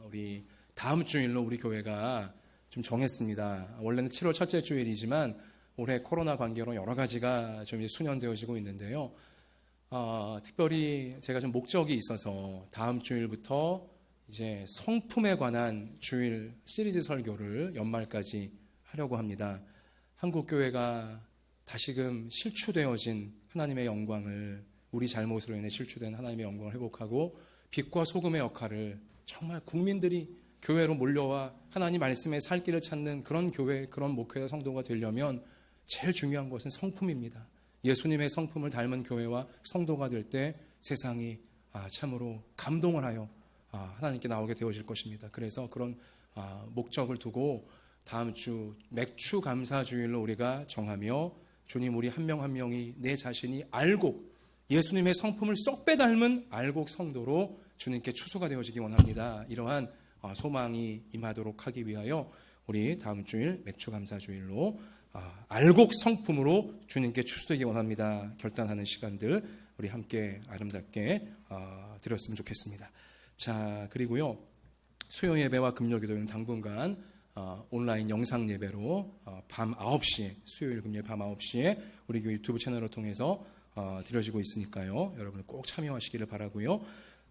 우리 다음 주일로 우리 교회가 좀 정했습니다. 원래는 7월 첫째 주일이지만 올해 코로나 관계로 여러 가지가 좀 수년되어지고 있는데요. 특별히 제가 좀 목적이 있어서 다음 주일부터 이제 성품에 관한 주일 시리즈 설교를 연말까지 하려고 합니다. 한국 교회가 다시금 실추되어진 하나님의 영광을 우리 잘못으로 인해 실추된 하나님의 영광을 회복하고 빛과 소금의 역할을 정말 국민들이 교회로 몰려와 하나님 말씀에 살 길을 찾는 그런 교회, 그런 목회자 성도가 되려면 제일 중요한 것은 성품입니다. 예수님의 성품을 닮은 교회와 성도가 될 때 세상이 참으로 감동을 하여 하나님께 나오게 되어질 것입니다. 그래서 그런 목적을 두고 다음 주 맥주 감사 주일로 우리가 정하며 주님 우리 한 명 한 명이 내 자신이 알곡 예수님의 성품을 쏙 빼닮은 알곡 성도로 주님께 추수가 되어지기 원합니다. 이러한 소망이 임하도록 하기 위하여 우리 다음 주일 맥주 감사 주일로 알곡 성품으로 주님께 추수되기 원합니다. 결단하는 시간들 우리 함께 아름답게 드렸으면 좋겠습니다. 자, 그리고요 수요 예배와 금요 기도는 당분간 온라인 영상 예배로 밤 9시에 수요일 금요일 밤 9시에 우리 교회 유튜브 채널을 통해서 드려지고 있으니까요. 여러분 꼭 참여하시기를 바라고요.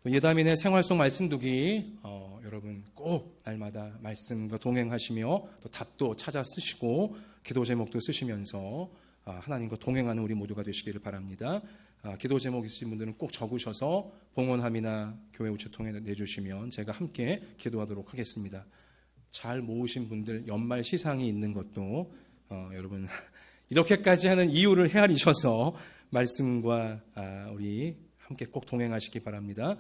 또 예다민의 생활 속 말씀두기 여러분 꼭 날마다 말씀과 동행하시며 또 답도 찾아 쓰시고 기도 제목도 쓰시면서 하나님과 동행하는 우리 모두가 되시기를 바랍니다. 기도 제목 있으신 분들은 꼭 적으셔서 봉헌함이나 교회 우체통에 내주시면 제가 함께 기도하도록 하겠습니다. 잘 모으신 분들 연말 시상이 있는 것도 여러분 이렇게까지 하는 이유를 헤아리셔서 말씀과 우리 함께 꼭 동행하시기 바랍니다.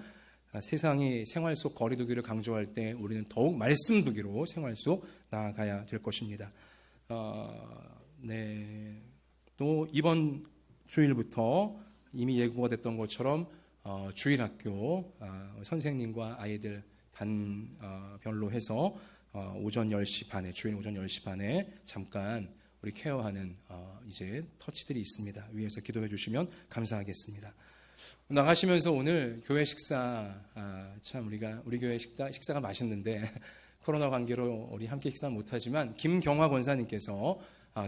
세상이 생활 속 거리두기를 강조할 때 우리는 더욱 말씀 두기로 생활 속 나아가야 될 것입니다. 네. 또 이번 주일부터 이미 예고가 됐던 것처럼 주일학교 선생님과 아이들 반별로 해서 오전 10시 반에 주일 오전 10시 반에 잠깐 우리 케어하는 이제 터치들이 있습니다. 위에서 기도해 주시면 감사하겠습니다. 나가시면서 오늘 교회 식사 참 우리 교회 식사가 맛있는데 코로나 관계로 우리 함께 식사 못하지만 김경화 권사님께서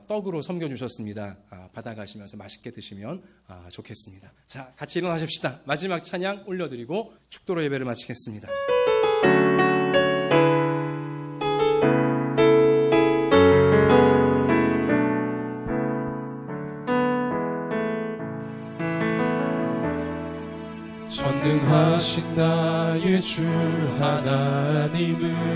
떡으로 섬겨주셨습니다. 받아가시면서 맛있게 드시면 좋겠습니다. 자, 같이 일어나십시다. 마지막 찬양 올려드리고 축도로 예배를 마치겠습니다. 전능하신 나의 주 하나님은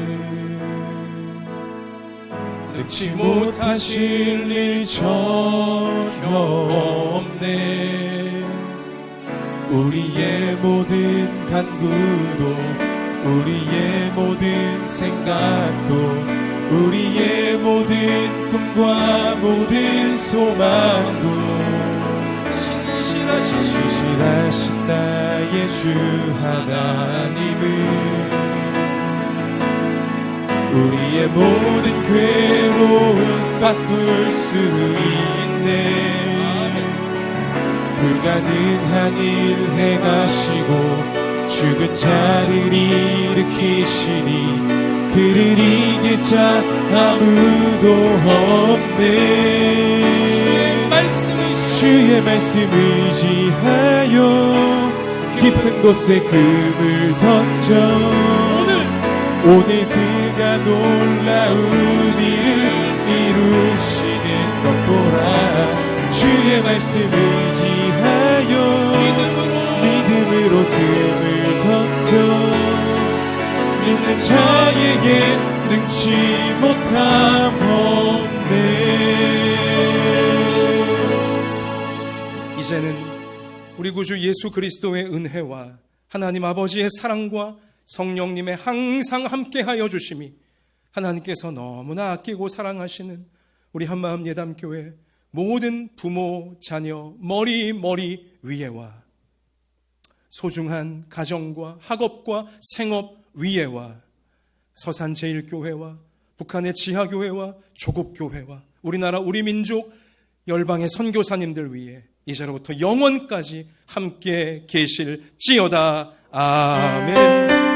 능치 못하실 일 전혀 없네. 우리의 모든 간구도 우리의 모든 생각도 우리의 모든 꿈과 모든 소망도 신실하신 나의 주 하나님은 우리의 모든 괴로움 바꿀 수 있네. 불가능한 일 행하시고 죽은 자를 일으키시니 그를 이길 자 아무도 없네. 주의 말씀 의지하여 깊은 곳에 금을 던져 오늘 그 그가 놀라운 일을 이루시는 것 보라. 주의 말씀 의지하여 믿음으로 금을 던져 믿는 자에게 능치 못함 없네. 이제는 우리 구주 예수 그리스도의 은혜와 하나님 아버지의 사랑과 성령님의 항상 함께하여 주심이 하나님께서 너무나 아끼고 사랑하시는 우리 한마음 예담교회 모든 부모, 자녀, 머리 위에와 소중한 가정과 학업과 생업 위에와 서산제일교회와 북한의 지하교회와 조국교회와 우리나라 우리 민족 열방의 선교사님들 위에 이제로부터 영원까지 함께 계실지어다. 아멘.